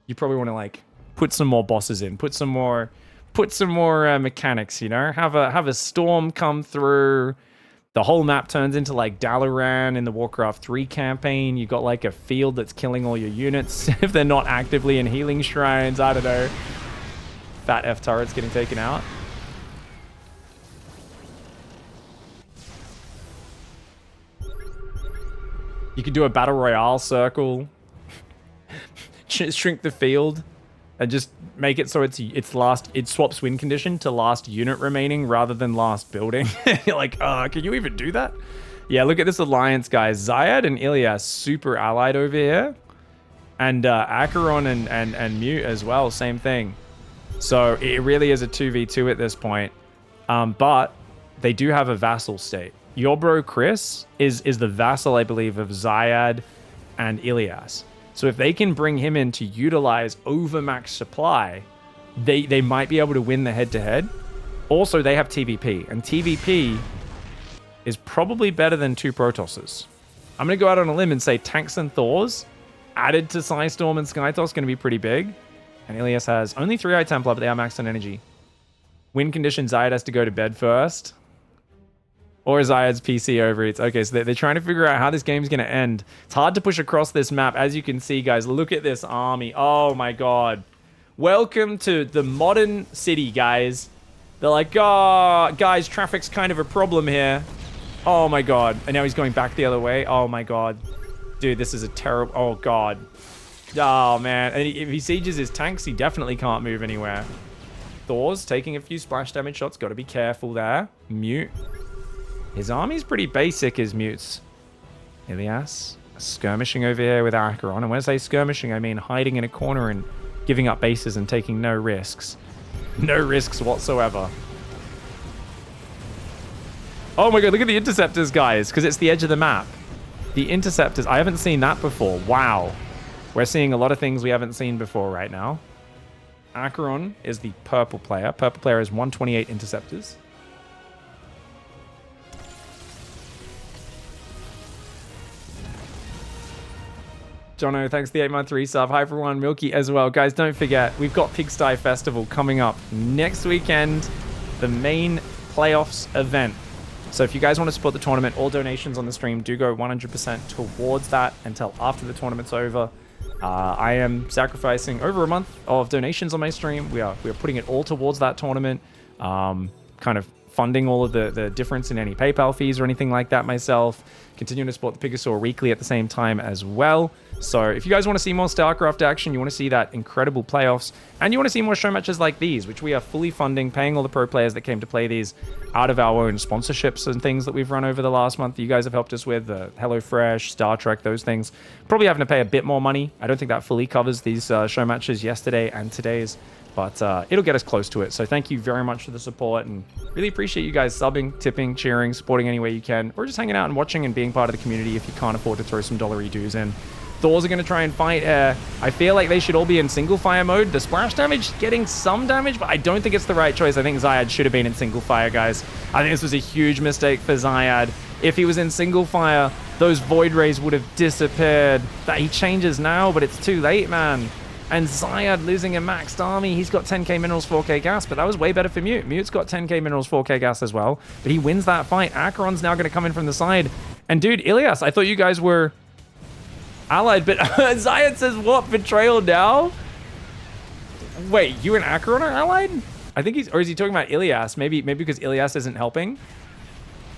you probably want to like put some more bosses in, put some more mechanics, you know, have a storm come through. The whole map turns into like Dalaran in the Warcraft 3 campaign. You got like a field that's killing all your units if they're not actively in healing shrines. I don't know. Fat F turrets getting taken out. You could do a battle royale circle. Shrink the field and just make it so it's last, it swaps win condition to last unit remaining rather than last building. You're like, can you even do that? Yeah, look at this alliance, guys. Zyad and Ilias super allied over here, and Acheron and Mute as well, same thing. So it really is a 2v2 at this point, but they do have a vassal state. Your bro Chris is the vassal, I believe, of Zyad and Ilias. So if they can bring him in to utilize overmax supply, they might be able to win the head-to-head. Also, they have TVP, and TVP is probably better than 2 Protosses. I'm going to go out on a limb and say Tanks and Thors added to Psystorm and Skytoss going to be pretty big. And Ilias has only 3 Eye Templar, but they are maxed on energy. Win condition, Zyad has to go to bed first. Or Zyad's PC overeats. Okay, so they're trying to figure out how this game's going to end. It's hard to push across this map. As you can see, guys, look at this army. Oh, my God. Welcome to the modern city, guys. They're like, oh, guys, traffic's kind of a problem here. Oh, my God. And now he's going back the other way. Oh, my God. Dude, this is a terrible... Oh, God. Oh, man. And if he sieges his tanks, he definitely can't move anywhere. Thor's taking a few splash damage shots. Got to be careful there. Mute. His army's pretty basic, his Mutes. Ilias skirmishing over here with Acheron. And when I say skirmishing, I mean hiding in a corner and giving up bases and taking no risks. No risks whatsoever. Oh my god, look at the interceptors, guys, because it's the edge of the map. The interceptors, I haven't seen that before. Wow. We're seeing a lot of things we haven't seen before right now. Acheron is the purple player. Purple player has 128 interceptors. Jono, thanks for the 8-month resub. Hi everyone, Milky as well. Guys, don't forget, we've got Pigsty Festival coming up next weekend, the main playoffs event. So if you guys want to support the tournament, all donations on the stream do go 100% towards that until after the tournament's over. I am sacrificing over a month of donations on my stream. We are putting it all towards that tournament. Kind of funding all of the difference in any PayPal fees or anything like that myself. Continuing to support the Pigasaur weekly at the same time as well. So if you guys want to see more StarCraft action, you want to see that incredible playoffs, and you want to see more show matches like these, which we are fully funding, paying all the pro players that came to play these out of our own sponsorships and things that we've run over the last month. You guys have helped us with HelloFresh, Star Trek, those things. Probably having to pay a bit more money. I don't think that fully covers these show matches yesterday and today's, but it'll get us close to it. So thank you very much for the support, and really appreciate you guys subbing, tipping, cheering, supporting any way you can, or just hanging out and watching and being part of the community if you can't afford to throw some dollary dues in. Thors are going to try and fight. I feel like they should all be in single fire mode. The splash damage getting some damage, but I don't think it's the right choice. I think Zyad should have been in single fire, guys. I think this was a huge mistake for Zyad. If he was in single fire, those void rays would have disappeared. That he changes now, but it's too late, man. And Zyad losing a maxed army. He's got 10k minerals, 4k gas, but that was way better for Mute. Mute's got 10k minerals, 4k gas as well, but he wins that fight. Acheron's now going to come in from the side. And dude, Ilias, I thought you guys were allied, but Zyad says, what, betrayal now? Wait, you and Acheron are allied? I think he's, or is he talking about Ilias? Maybe because Ilias isn't helping?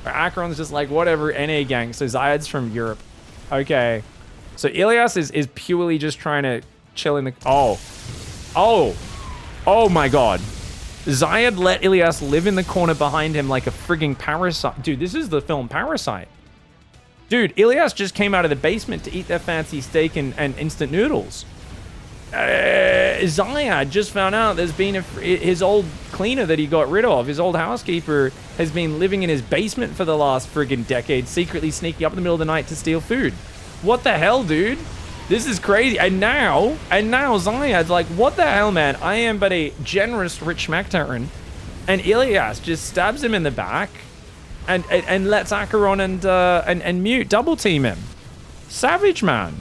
Or Acheron's just like, whatever, NA gang. So Zyad's from Europe. Okay. So Ilias is purely just trying to chill in the, oh my god. Zyad let Ilias live in the corner behind him like a frigging parasite. Dude, this is the film Parasite. Dude, Ilias just came out of the basement to eat their fancy steak and instant noodles. Zyad just found out there's been his old cleaner that he got rid of, his old housekeeper, has been living in his basement for the last friggin' decade, secretly sneaking up in the middle of the night to steal food. What the hell, dude? This is crazy. And now Zyad's like, what the hell, man? I am but a generous rich Mactaran. And Ilias just stabs him in the back and lets Acheron and Mute double team him. Savage, man.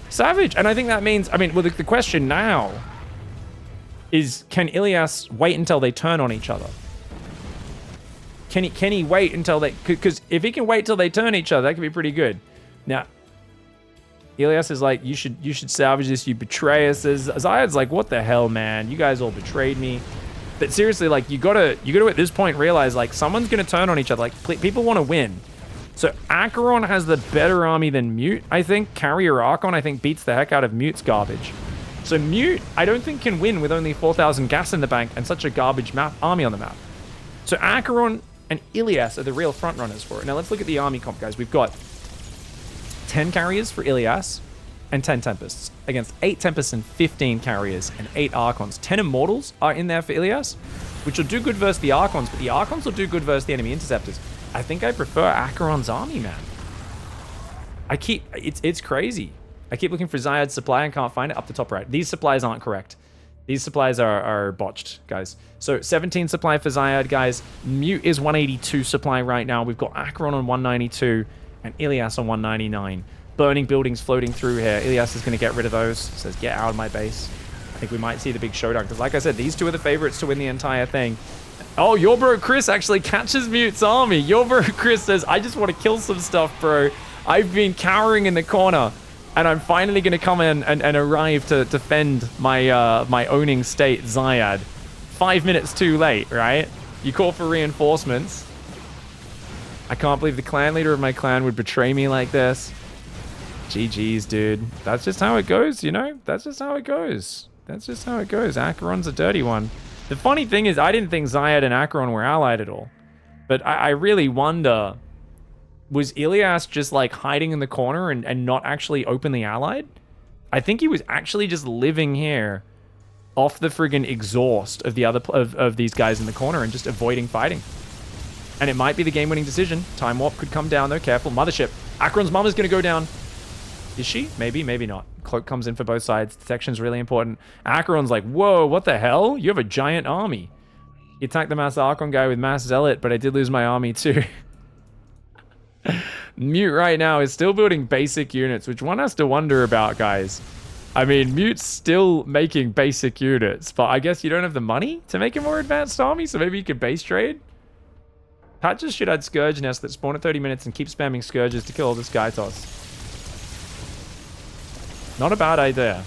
Savage. And I think that means, I mean, well, the question now is, can Ilias wait until they turn on each other? Can he wait until they, because if he can wait till they turn each other, that could be pretty good. Now, Ilias is like, you should salvage this, you betray us. Zyad's like, what the hell, man? You guys all betrayed me. But seriously, like, you gotta at this point realize, like, someone's gonna turn on each other. Like, people want to win. So Acheron has the better army than Mute, I think. Carrier Archon, I think, beats the heck out of Mute's garbage. So Mute, I don't think, can win with only 4,000 gas in the bank and such a garbage army on the map. So Acheron and Ilias are the real front runners for it. Now let's look at the army comp, guys. We've got 10 carriers for Ilias and 10 Tempests against 8 Tempests and 15 carriers and 8 Archons. 10 Immortals are in there for Ilias, which will do good versus the Archons, but the Archons will do good versus the enemy Interceptors. I think I prefer Acheron's army, man. It's crazy. I keep looking for Zyad's supply and can't find it. Up the top right. These supplies aren't correct. These supplies are botched, guys. So 17 supply for Zyad, guys. Mute is 182 supply right now. We've got Acheron on 192 and Ilias on 199. Burning buildings floating through here. Ilias is going to get rid of those. Says, get out of my base. I think we might see the big showdown. Because like I said, these two are the favorites to win the entire thing. Oh, your bro Chris actually catches Mute's army. Your bro Chris says, I just want to kill some stuff, bro. I've been cowering in the corner. And I'm finally going to come in and arrive to defend my my owning state, Zyad. 5 minutes too late, right? You call for reinforcements. I can't believe the clan leader of my clan would betray me like this. GG's, dude. That's just how it goes, you know? That's just how it goes. That's just how it goes. Acheron's a dirty one. The funny thing is, I didn't think Zyad and Acheron were allied at all. But I really wonder, was Ilias just like hiding in the corner and not actually openly allied? I think he was actually just living here off the friggin' exhaust of the other of these guys in the corner and just avoiding fighting. And it might be the game-winning decision. Time Warp could come down, though. Careful. Mothership. Acheron's mom is going to go down. Is she? Maybe, maybe not. Cloak comes in for both sides. Detection's really important. Acheron's like, whoa, what the hell? You have a giant army. He attacked the Mass Archon guy with Mass Zealot, but I did lose my army too. Mute right now is still building basic units, which one has to wonder about, guys. I mean, Mute's still making basic units, but I guess you don't have the money to make a more advanced army, so maybe you could base trade? Patches should add Scourge Nest that spawn at 30 minutes and keep spamming Scourges to kill all the Skytoss. Not a bad idea.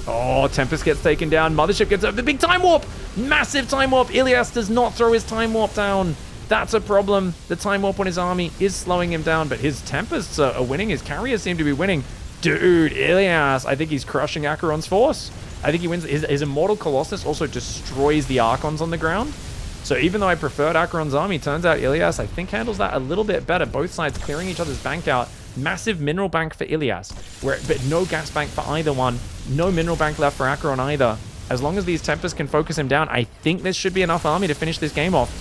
Oh, Tempest gets taken down. Mothership gets over the big time warp. Massive time warp. Ilias does not throw his time warp down. That's a problem. The time warp on his army is slowing him down, but his Tempests are winning. His carriers seem to be winning. Dude, Ilias, I think he's crushing Acheron's force. I think he wins. His Immortal Colossus also destroys the Archons on the ground. So even though I preferred Acheron's army, turns out Ilias, I think, handles that a little bit better. Both sides clearing each other's bank out. Massive mineral bank for Ilias, but no gas bank for either one. No mineral bank left for Acheron either. As long as these Tempests can focus him down, I think this should be enough army to finish this game off.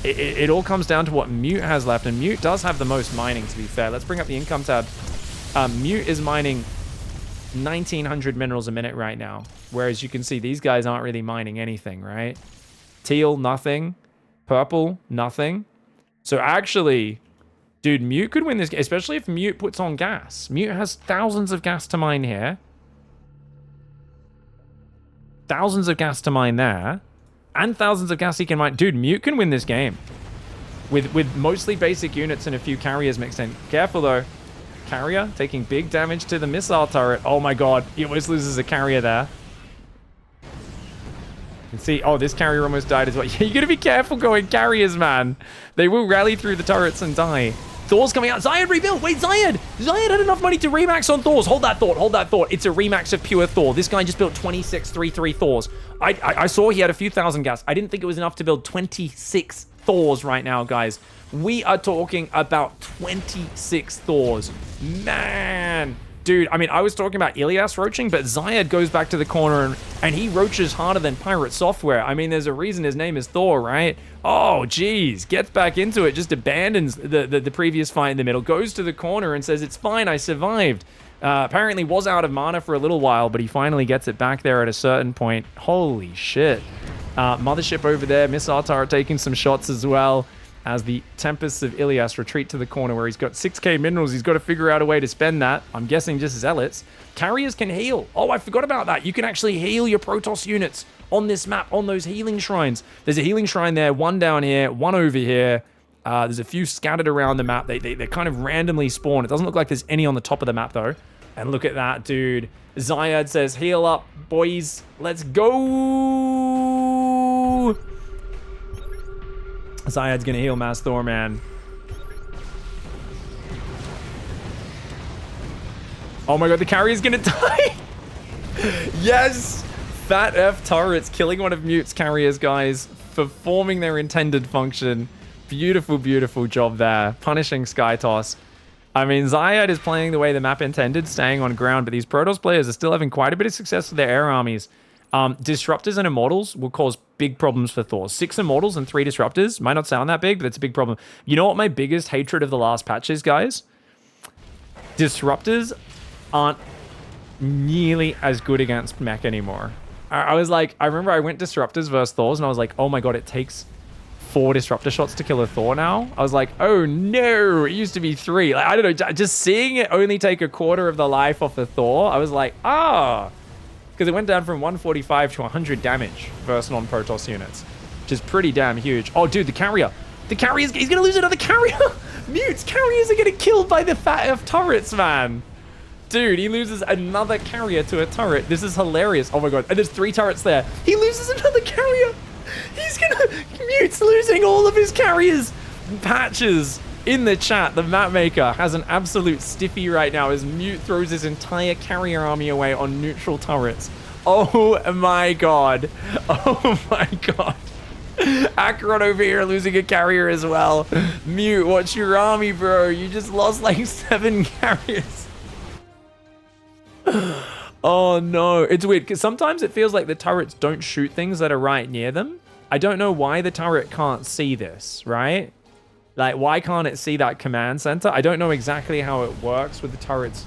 It all comes down to what Mute has left, and Mute does have the most mining, to be fair. Let's bring up the income tab. Mute is mining 1,900 minerals a minute right now, whereas you can see these guys aren't really mining anything, right? Teal, nothing. Purple, nothing. So actually, dude, Mute could win this game, especially if Mute puts on gas. Mute has thousands of gas to mine here. Thousands of gas to mine there. And thousands of gas he can mine. Dude, Mute can win this game. With mostly basic units and a few carriers mixed in. Careful, though. Carrier taking big damage to the missile turret. Oh, my God. He almost loses a carrier there. You can see, oh, this carrier almost died as well. You got to be careful going carriers, man. They will rally through the turrets and die. Thor's coming out. Zayed rebuilt. Wait, Zayed had enough money to remax on Thors. Hold that thought. Hold that thought. It's a remax of pure Thor. This guy just built 26 3-3 Thors. I saw he had a few thousand gas. I didn't think it was enough to build 26 Thors right now, guys. We are talking about 26 Thors. Man. Dude, I mean, I was talking about Ilias roaching, but Zayed goes back to the corner and he roaches harder than Pirate Software. I mean, there's a reason his name is Thor, right? Oh, geez. Gets back into it, just abandons the previous fight in the middle, goes to the corner and says, it's fine, I survived. Apparently was out of mana for a little while, but he finally gets it back there at a certain point. Holy shit. Mothership over there, Missile Turret taking some shots as well, as the Tempests of Ilias retreat to the corner where he's got 6k minerals. He's got to figure out a way to spend that. I'm guessing just Zealots. Carriers can heal. Oh, I forgot about that. You can actually heal your Protoss units on this map, on those healing shrines. There's a healing shrine there, one down here, one over here. There's a few scattered around the map. They kind of randomly spawn. It doesn't look like there's any on the top of the map, though. And look at that, dude. Zayed says, heal up, boys. Let's go. Zayed's gonna heal Mass Thor, man. Oh my God, the carrier's gonna die. Yes! Fat F turrets killing one of Mute's carriers, guys. Performing their intended function. Beautiful, beautiful job there. Punishing Skytoss. I mean, Zayed is playing the way the map intended, staying on ground, but these Protoss players are still having quite a bit of success with their air armies. Disruptors and Immortals will cause big problems for Thor. 6 Immortals and 3 Disruptors. Might not sound that big, but it's a big problem. You know what my biggest hatred of the last patch is, guys? Disruptors aren't nearly as good against mech anymore. I was like, I remember I went Disruptors versus Thors, and I was like, oh my God, it takes 4 Disruptor shots to kill a Thor now. I was like, oh no, it used to be 3. Like, I don't know, just seeing it only take a quarter of the life off a Thor, I was like, because it went down from 145 to 100 damage versus non-Protoss units, which is pretty damn huge. Oh, dude, the carrier. The carrier's, he's going to lose another carrier. Mute's carriers are getting killed by the Fat F turrets, man. Dude, he loses another carrier to a turret. This is hilarious. Oh my God. And there's 3 turrets there. He loses another carrier. He's going to... Mute's losing all of his carriers. Patches in the chat. The map maker has an absolute stiffy right now as Mute throws his entire carrier army away on neutral turrets. Oh my God. Oh my God. Acheron over here losing a carrier as well. Mute, what's your army, bro? You just lost like 7 carriers. Oh no. It's weird because sometimes it feels like the turrets don't shoot things that are right near them. I don't know why the turret can't see this, right? Like, why can't it see that command center? I don't know exactly how it works with the turrets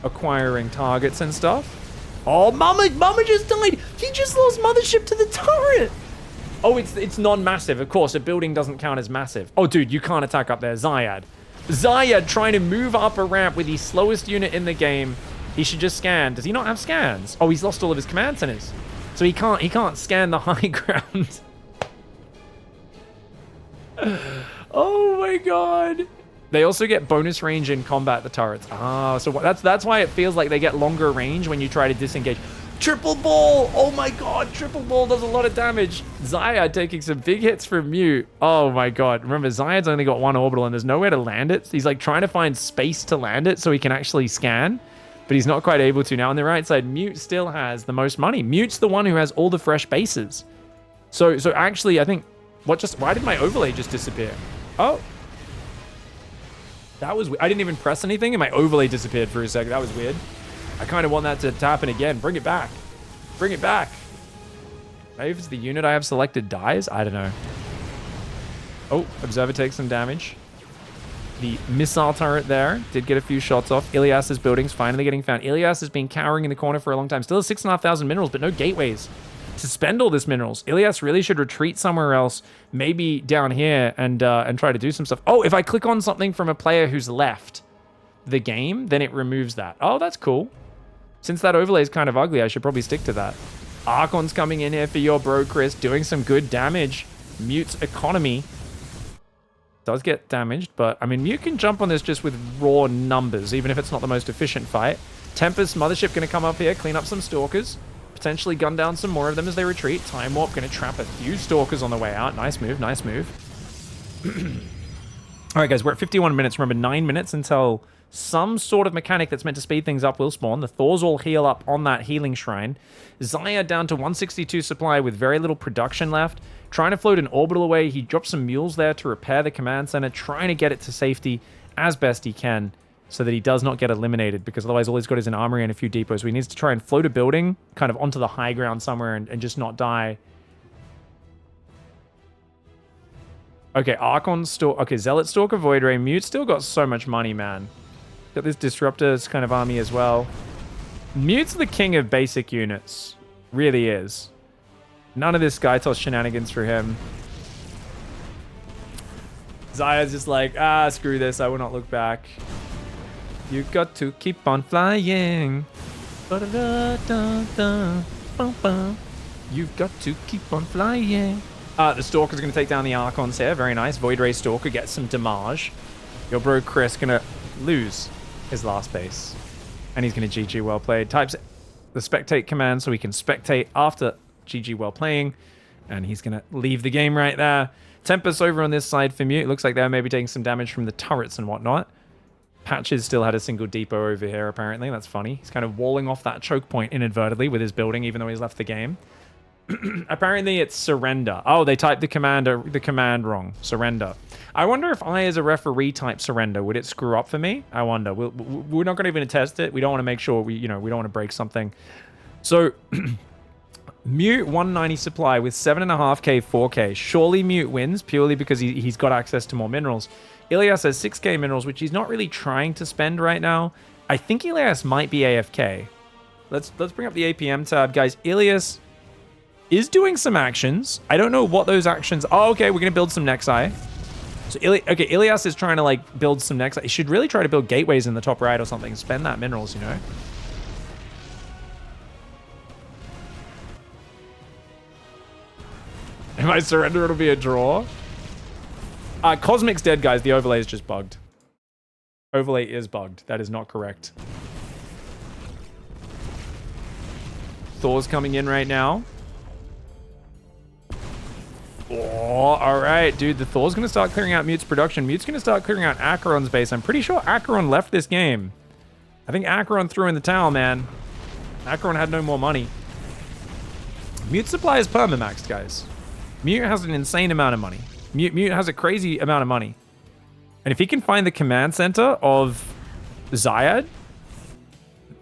acquiring targets and stuff. Oh, Mama just died. He just lost Mothership to the turret. Oh, it's non-massive. Of course, a building doesn't count as massive. Oh, dude, you can't attack up there. Zayed trying to move up a ramp with the slowest unit in the game. He should just scan. Does he not have scans? Oh, he's lost all of his command centers. So he can't scan the high ground. Oh my God. They also get bonus range in combat, the turrets. So that's why it feels like they get longer range when you try to disengage. Triple ball! Oh my god, triple ball does a lot of damage. Zyad taking some big hits from Mute. Oh my god. Remember, Zyad's only got one orbital and there's nowhere to land it. He's like trying to find space to land it so he can actually scan, but he's not quite able to. Now on the right side, Mute still has the most money. Mute's the one who has all the fresh bases. So actually, I think, why did my overlay just disappear? Oh. That was, I didn't even press anything and my overlay disappeared for a second. That was weird. I kind of want that to happen again. Bring it back. Bring it back. Maybe if it's the unit I have selected dies? I don't know. Oh, Observer takes some damage. The missile turret there did get a few shots off. Ilias's building's finally getting found. Ilias has been cowering in the corner for a long time. Still has 6,500 minerals, but no gateways to spend all this minerals. Ilias really should retreat somewhere else, maybe down here, and try to do some stuff. Oh, if I click on something from a player who's left the game, then it removes that. Oh, that's cool. Since that overlay is kind of ugly, I should probably stick to that. Archon's coming in here for your bro, Chris, doing some good damage. Mute's economy does get damaged, but I mean, Mute can jump on this just with raw numbers, even if it's not the most efficient fight. Tempest Mothership going to come up here, clean up some Stalkers, potentially gun down some more of them as they retreat. Time Warp going to trap a few Stalkers on the way out. Nice move, nice move. All right, guys, we're at 51 minutes. Remember, 9 minutes until some sort of mechanic that's meant to speed things up will spawn. The Thors all heal up on that healing shrine. Zaya down to 162 supply with very little production left. Trying to float an orbital away. He drops some mules there to repair the command center, trying to get it to safety as best he can so that he does not get eliminated, because otherwise all he's got is an armory and a few depots. So he needs to try and float a building kind of onto the high ground somewhere and just not die. Okay, Archon Stalker. Okay, Zealot Stalker, Void Ray. Mute still got so much money, man. Got this Disruptors kind of army as well. Mute's the king of basic units. Really is. None of this Skytoss shenanigans for him. Zaya's just like, screw this. I will not look back. You got to keep on flying. You've got to keep on flying. The Stalker's going to take down the Archons here. Very nice. Void Ray Stalker gets some damage. Your bro Chris going to lose his last base. And he's going to GG well played. Types the spectate command so he can spectate after GG well playing. And he's going to leave the game right there. Tempest over on this side for Mute. Looks like they're maybe taking some damage from the turrets and whatnot. Patches still had a single depot over here, apparently. That's funny. He's kind of walling off that choke point inadvertently with his building, even though he's left the game. Apparently it's surrender. Oh, they typed the command wrong. Surrender. I wonder if I, as a referee, type surrender. Would it screw up for me? I wonder. We're not going to even test it. We don't want to make sure we don't want to break something. So, Mute 190 supply with 7.5k, 4k. Surely Mute wins purely because he's got access to more minerals. Ilias has 6k minerals, which he's not really trying to spend right now. I think Ilias might be AFK. Let's bring up the APM tab, guys. Ilias is doing some actions. I don't know what those actions. Oh, okay, we're gonna build some Nexi. So Ilias is trying to like build some Nexi. He should really try to build gateways in the top right or something. Spend that minerals, you know. If I surrender, it'll be a draw. Cosmic's dead, guys. The overlay is just bugged. Overlay is bugged. That is not correct. Thor's coming in right now. Oh, all right, dude. The Thor's going to start clearing out Mute's production. Mute's going to start clearing out Acheron's base. I'm pretty sure Acheron left this game. I think Acheron threw in the towel, man. Acheron had no more money. Mute's supply is permamaxed, guys. Mute has an insane amount of money. Mute has a crazy amount of money. And if he can find the command center of Zyad,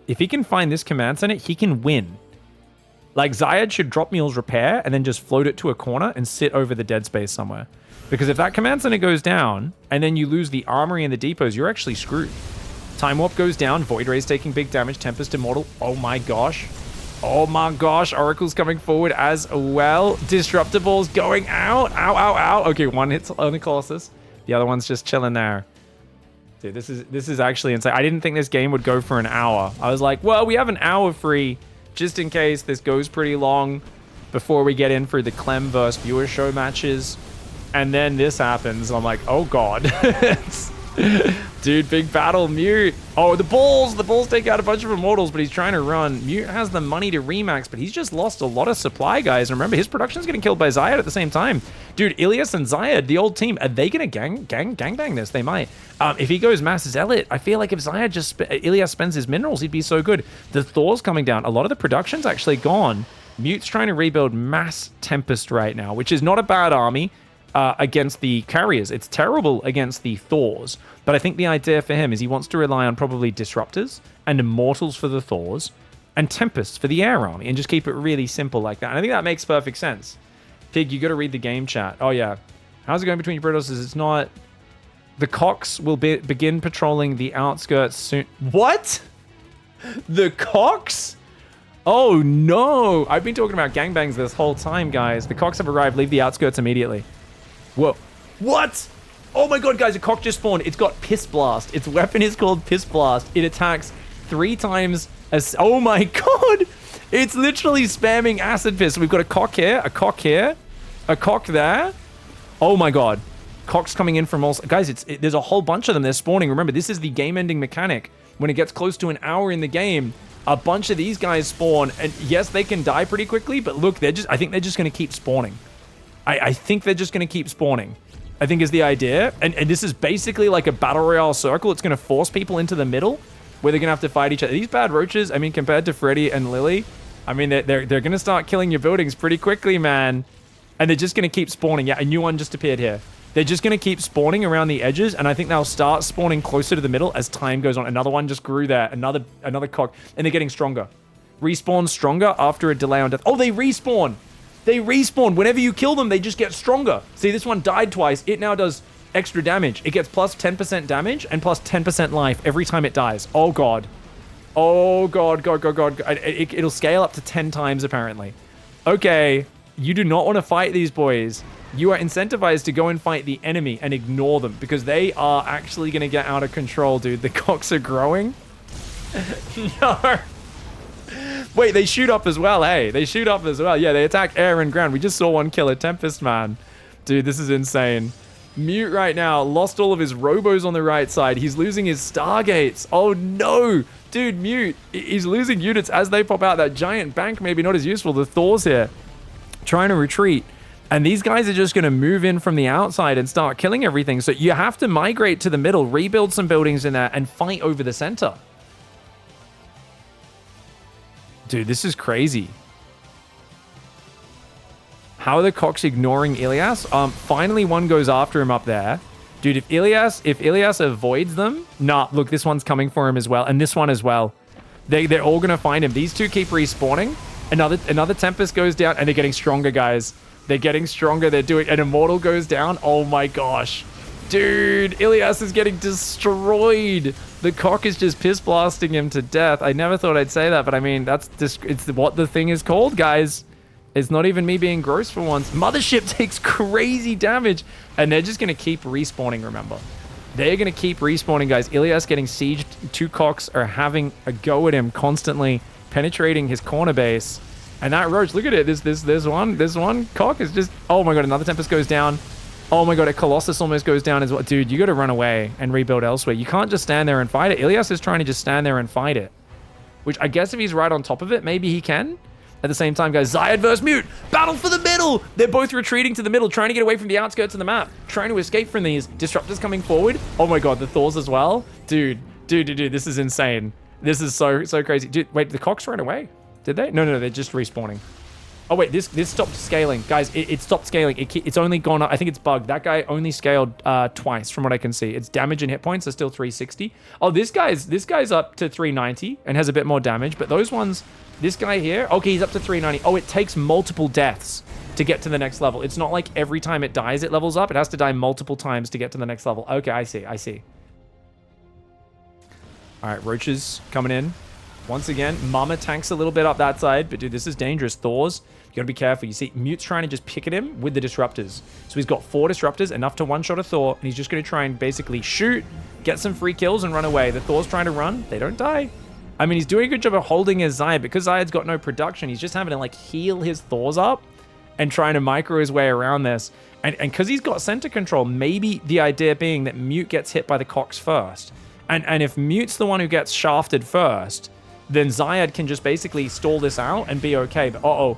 if he can find this command center, he can win. Like, Zyad should drop Mule's repair and then just float it to a corner and sit over the dead space somewhere. Because if that command center goes down and then you lose the armory and the depots, you're actually screwed. Time Warp goes down. Void Ray's taking big damage. Tempest Immortal. Oh my gosh. Oh my gosh. Oracle's coming forward as well. Disruptor Ball's going out. Ow, ow, ow. Okay, one hits on the Colossus. The other one's just chilling there. Dude, this is actually insane. I didn't think this game would go for an hour. I was like, well, we have an hour free just in case this goes pretty long before we get in for the Clem versus viewer show matches. And then this happens. I'm like, oh God. Dude, big battle. Mute. Oh, the Bulls. The Bulls take out a bunch of Immortals, but he's trying to run. Mute has the money to remax, but he's just lost a lot of supply, guys. And remember, his production's getting killed by Zayad at the same time. Dude, Ilias and Zayad, the old team, are they going to gangbang this? They might. If he goes Mass Zealot, I feel like if Zayad Ilias spends his minerals, he'd be so good. The Thor's coming down. A lot of the production's actually gone. Mute's trying to rebuild Mass Tempest right now, which is not a bad army. Against the carriers. It's terrible against the Thors, but I think the idea for him is he wants to rely on probably Disruptors and Immortals for the Thors and Tempests for the air army and just keep it really simple like that. And I think that makes perfect sense. Pig, you got to read the game chat. Oh, yeah. How's it going between your Protosses? It's not... The Cox will begin patrolling the outskirts soon. What? The Cox? Oh, no. I've been talking about gangbangs this whole time, guys. The Cox have arrived. Leave the outskirts immediately. Whoa. What? Oh my god, guys, a Cock just spawned. It's got Piss Blast. Its weapon is called Piss Blast. It attacks 3 times as... Oh my god! It's literally spamming Acid Piss. So we've got a Cock here, a Cock here, a Cock there. Oh my god. Cock's coming in from all... Guys, there's a whole bunch of them. They're spawning. Remember, this is the game-ending mechanic. When it gets close to an hour in the game, a bunch of these guys spawn. And yes, they can die pretty quickly, but look, I think they're just going to keep spawning. I think they're just going to keep spawning, I think is the idea. And this is basically like a battle royale circle. It's going to force people into the middle where they're going to have to fight each other. These bad roaches, I mean, compared to Freddy and Lily, I mean, they're going to start killing your buildings pretty quickly, man. And they're just going to keep spawning. Yeah, a new one just appeared here. They're just going to keep spawning around the edges, and I think they'll start spawning closer to the middle as time goes on. Another one just grew there. Another Cock. And they're getting stronger. Respawn stronger after a delay on death. Oh, they respawn! They respawn. Whenever you kill them, they just get stronger. See, this one died twice. It now does extra damage. It gets plus 10% damage and plus 10% life every time it dies. Oh, God. Oh, God. It'll scale up to 10 times, apparently. Okay. You do not want to fight these boys. You are incentivized to go and fight the enemy and ignore them because they are actually going to get out of control, dude. The Cocks are growing. No. Wait, they shoot up as well, hey. They shoot up as well. Yeah, they attack air and ground. We just saw one kill a Tempest, man. Dude, this is insane. Mute right now lost all of his robos on the right side. He's losing his Stargates. Oh, no. Dude, Mute. He's losing units as they pop out. That giant bank maybe not as useful. The Thor's here trying to retreat. And these guys are just going to move in from the outside and start killing everything. So you have to migrate to the middle, rebuild some buildings in there, and fight over the center. Dude, this is crazy. How are the Cocks ignoring Ilias? Finally, one goes after him up there. Dude, if Ilias avoids them... Nah, look, this one's coming for him as well. And this one as well. They're all going to find him. These two keep respawning. Another Tempest goes down, and they're getting stronger, guys. They're getting stronger. They're doing... An Immortal goes down. Oh, my gosh. Dude, Ilias is getting destroyed. The Cock is just piss blasting him to death. I never thought I'd say that, but I mean, that's just, it's what the thing is called, guys. It's not even me being gross for once. Mothership takes crazy damage, and they're just going to keep respawning, remember. They're going to keep respawning, guys. Ilias getting sieged. 2 Cocks are having a go at him constantly, penetrating his corner base. And that Roach, look at it. This one Cock is just... Oh my god, another Tempest goes down. Oh my god, a Colossus almost goes down as well. Dude, you got to run away and rebuild elsewhere. You can't just stand there and fight it. Ilias is trying to just stand there and fight it. Which I guess if he's right on top of it, maybe he can. At the same time, guys, Zayad versus Mute. Battle for the middle. They're both retreating to the middle, trying to get away from the outskirts of the map. Trying to escape from these. Disruptors coming forward. Oh my god, the Thors as well. Dude, this is insane. This is so crazy. Dude, wait, the Cocks ran away. Did they? No, they're just respawning. Oh wait, this stopped scaling. Guys, it stopped scaling. It's only gone up. I think it's bugged. That guy only scaled twice from what I can see. Its damage and hit points are still 360. Oh, this guy's up to 390 and has a bit more damage. But those ones, this guy here, okay, he's up to 390. Oh, it takes multiple deaths to get to the next level. It's not like every time it dies, it levels up. It has to die multiple times to get to the next level. Okay, I see. All right, Roaches coming in. Once again, Mama tanks a little bit up that side, but dude, this is dangerous. Thors, you gotta be careful. You see, Mute's trying to just pick at him with the Disruptors. So he's got 4 Disruptors, enough to one-shot a Thor, and he's just gonna try and basically shoot, get some free kills, and run away. The Thor's trying to run. They don't die. I mean, he's doing a good job of holding his Zayad. Because Zayad's got no production, he's just having to, like, heal his Thors up and trying to micro his way around this. And because he's got center control, maybe the idea being that Mute gets hit by the Cox first. And if Mute's the one who gets shafted first, then Zyad can just basically stall this out and be okay. But oh,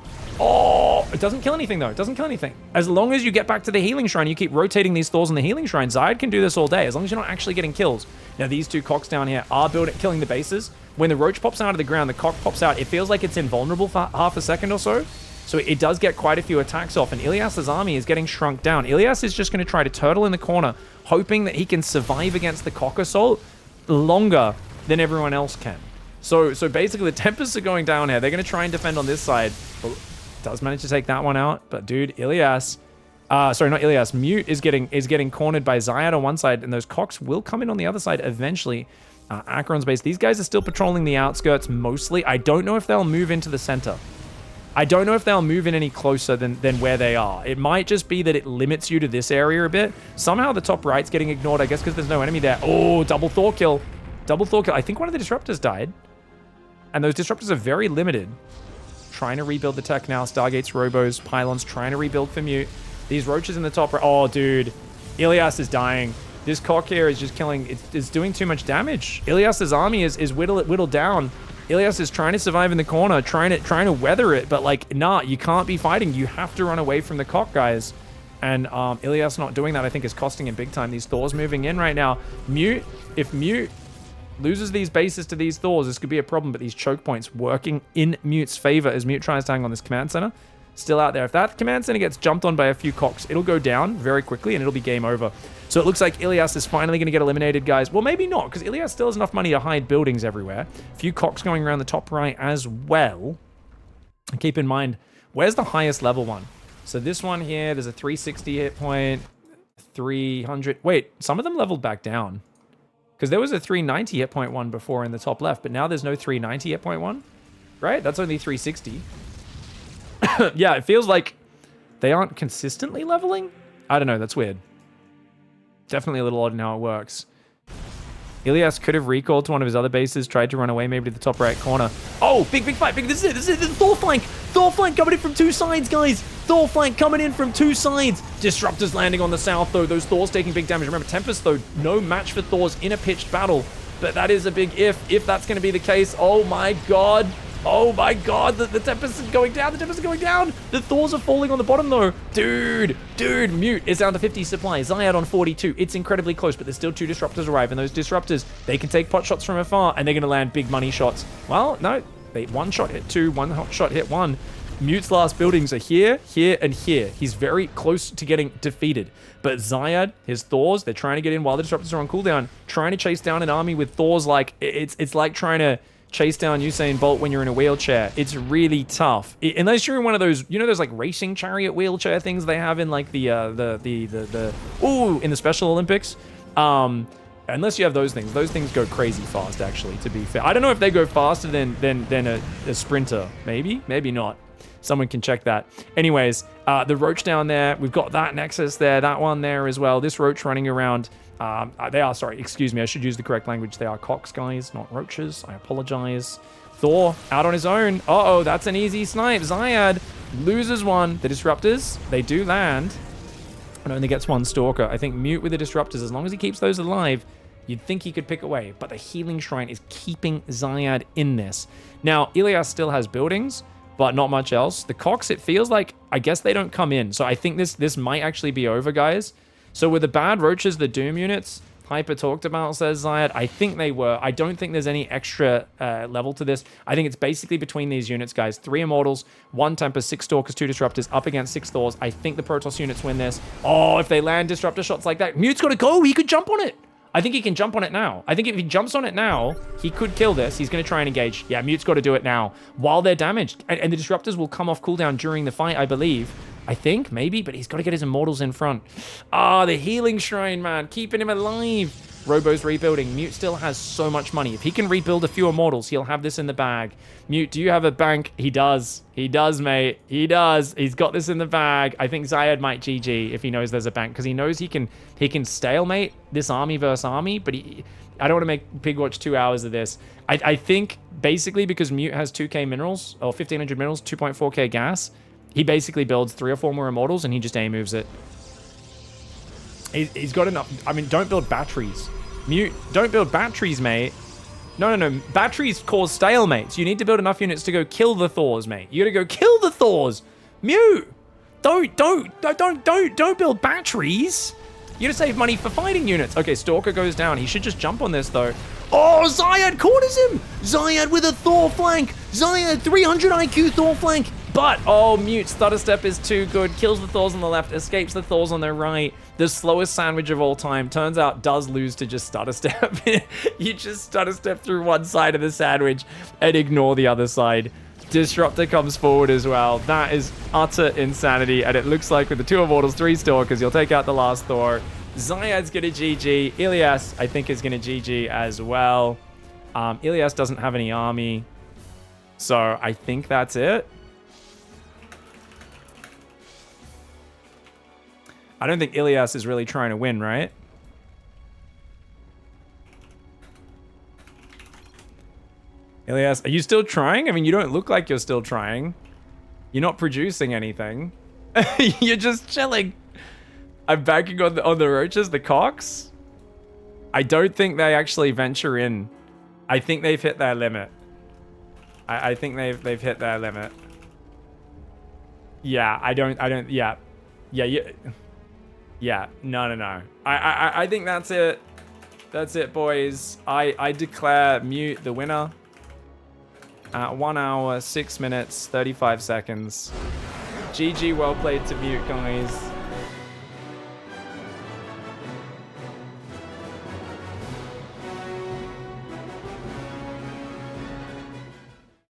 it doesn't kill anything though. It doesn't kill anything. As long as you get back to the healing shrine, you keep rotating these Thors in the healing shrine. Zyad can do this all day as long as you're not actually getting kills. Now these two Cox down here are killing the bases. When the Roach pops out of the ground, the Cock pops out. It feels like it's invulnerable for half a second or so. So it does get quite a few attacks off, and Ilias's army is getting shrunk down. Ilias is just going to try to turtle in the corner, hoping that he can survive against the Cock Assault longer than everyone else can. So basically the Tempests are going down here. They're going to try and defend on this side. Oh, does manage to take that one out, but dude, Ilias, sorry, not Ilias, Mute is getting cornered by Zyad on one side, and those Cocks will come in on the other side eventually. Acheron's base, these guys are still patrolling the outskirts mostly. I don't know if they'll move into the center. I don't know if they'll move in any closer than where they are. It might just be that it limits you to this area a bit. Somehow the top right's getting ignored, I guess because there's no enemy there. Oh, double Thor kill. Double Thor kill. I think one of the Disruptors died. And those Disruptors are very limited. Trying to rebuild the tech now. Stargates, Robos, Pylons, trying to rebuild for Mute. These Roaches in the top right. Oh, dude. Ilias is dying. This Cock here is just killing. It's doing too much damage. Ilias's army is whittled down. Ilias is trying to survive in the corner, trying to weather it, but like, nah, you can't be fighting. You have to run away from the Cock guys. And Ilias not doing that, I think, is costing him big time. These Thors moving in right now. Mute, if Mute loses these bases to these Thors, this could be a problem, but these choke points working in Mute's favor as Mute tries to hang on this command center. Still out there. If that command center gets jumped on by a few Cocks, it'll go down very quickly and it'll be game over. So it looks like Ilias is finally going to get eliminated, guys. Well, maybe not, because Ilias still has enough money to hide buildings everywhere. A few Cocks going around the top right as well. And keep in mind, where's the highest level one? So this one here, there's a 360 hit point, 300. Wait, some of them leveled back down. Because there was a 390 hit point one before in the top left, but now there's no 390 hit point one, right? That's only 360. Yeah, it feels like they aren't consistently leveling. I don't know, that's weird. Definitely a little odd in how it works. Ilias could have recalled to one of his other bases, tried to run away maybe to the top right corner. Oh, big fight. This is it. Thor flank. Thor flank coming in from two sides, guys. Thor flank coming in from two sides. Disruptors landing on the south, though. Those Thors taking big damage. Remember, Tempest, though, no match for Thors in a pitched battle. But that is a big if that's going to be the case. Oh, my God. Oh, my God. The Tempest is going down. The Thors are falling on the bottom, though. Dude. Mute is down to 50 supply. Zyad on 42. It's incredibly close, but there's still two Disruptors arrive. And those Disruptors, they can take pot shots from afar, and they're going to land big money shots. Well, no. One shot hit two. One shot hit one. Mute's last buildings are here, and here. He's very close to getting defeated. But Zyad, his Thors, they're trying to get in while the Disruptors are on cooldown, trying to chase down an army with Thors. Like, it's like trying to chase down Usain Bolt when you're in a wheelchair. It's really tough. Unless you're in one of those, you know, those like racing chariot wheelchair things they have in like in the Special Olympics. Unless you have those things go crazy fast, actually, to be fair. I don't know if they go faster than a sprinter. Maybe not. Someone can check that. Anyways, the Roach down there, we've got that Nexus there, that one there as well. This Roach running around. Excuse me, I should use the correct language. They are Cocks, guys, not Roaches. I apologize. Thor out on his own. Uh-oh, that's an easy snipe. Zyad loses one. The Disruptors, they do land. And only gets one Stalker. I think Mute with the Disruptors, as long as he keeps those alive, you'd think he could pick away. But the Healing Shrine is keeping Zyad in this. Now, Ilias still has buildings, but not much else. The Cocks, it feels like, I guess they don't come in. So I think this might actually be over, guys. So with the bad Roaches, the Doom units, Hyper talked about, says Zyad, I think they were. I don't think there's any extra level to this. I think it's basically between these units, guys. 3 Immortals, 1 Tempest, 6 Stalkers, 2 Disruptors, up against 6 Thors. I think the Protoss units win this. Oh, if they land Disruptor shots like that, Mute's got to go. He could jump on it. I think he can jump on it now. I think if he jumps on it now, he could kill this. He's going to try and engage. Yeah, Mute's got to do it now while they're damaged. And the Disruptors will come off cooldown during the fight, I believe. I think, maybe, but he's got to get his Immortals in front. Ah, the Healing Shrine, man. Keeping him alive. Robo's rebuilding. Mute still has so much money. If he can rebuild a few Immortals, he'll have this in the bag. Mute, do you have a bank? He does. He does, mate. He does. He's got this in the bag. I think Zyad might GG if he knows there's a bank, because he knows he can stalemate this army versus army, but I don't want to make Pig watch 2 hours of this. I think, basically, because Mute has 2k minerals, or 1,500 minerals, 2.4k gas, he basically builds 3 or 4 more Immortals, and he just A-moves it. He's got enough. I mean, don't build batteries. Mute, don't build batteries, mate. No. Batteries cause stalemates. You need to build enough units to go kill the Thors, mate. You gotta go kill the Thors. Mute. Don't build batteries. You gotta save money for fighting units. Okay, Stalker goes down. He should just jump on this, though. Oh, Zyad corners him. Zyad with a Thor flank. Zyad, 300 IQ Thor flank. But, oh, Mute, Stutter Step is too good. Kills the Thors on the left, escapes the Thors on their right. The slowest sandwich of all time. Turns out does lose to just Stutter Step. You just Stutter Step through one side of the sandwich and ignore the other side. Disruptor comes forward as well. That is utter insanity. And it looks like with the 2 Immortals, 3 Stalkers, you'll take out the last Thor. Zyad's gonna GG. Ilias, I think, is gonna GG as well. Ilias doesn't have any army. So I think that's it. I don't think Ilias is really trying to win, right? Ilias, are you still trying? I mean, you don't look like you're still trying. You're not producing anything. You're just chilling. I'm banking on the roaches, the cocks. I don't think they actually venture in. I think they've hit their limit. I think they've hit their limit. Yeah, I don't, yeah. Yeah, no. I think that's it. That's it, boys. I declare Mute the winner. 1 hour, 6 minutes, 35 seconds. GG, well played to Mute, guys.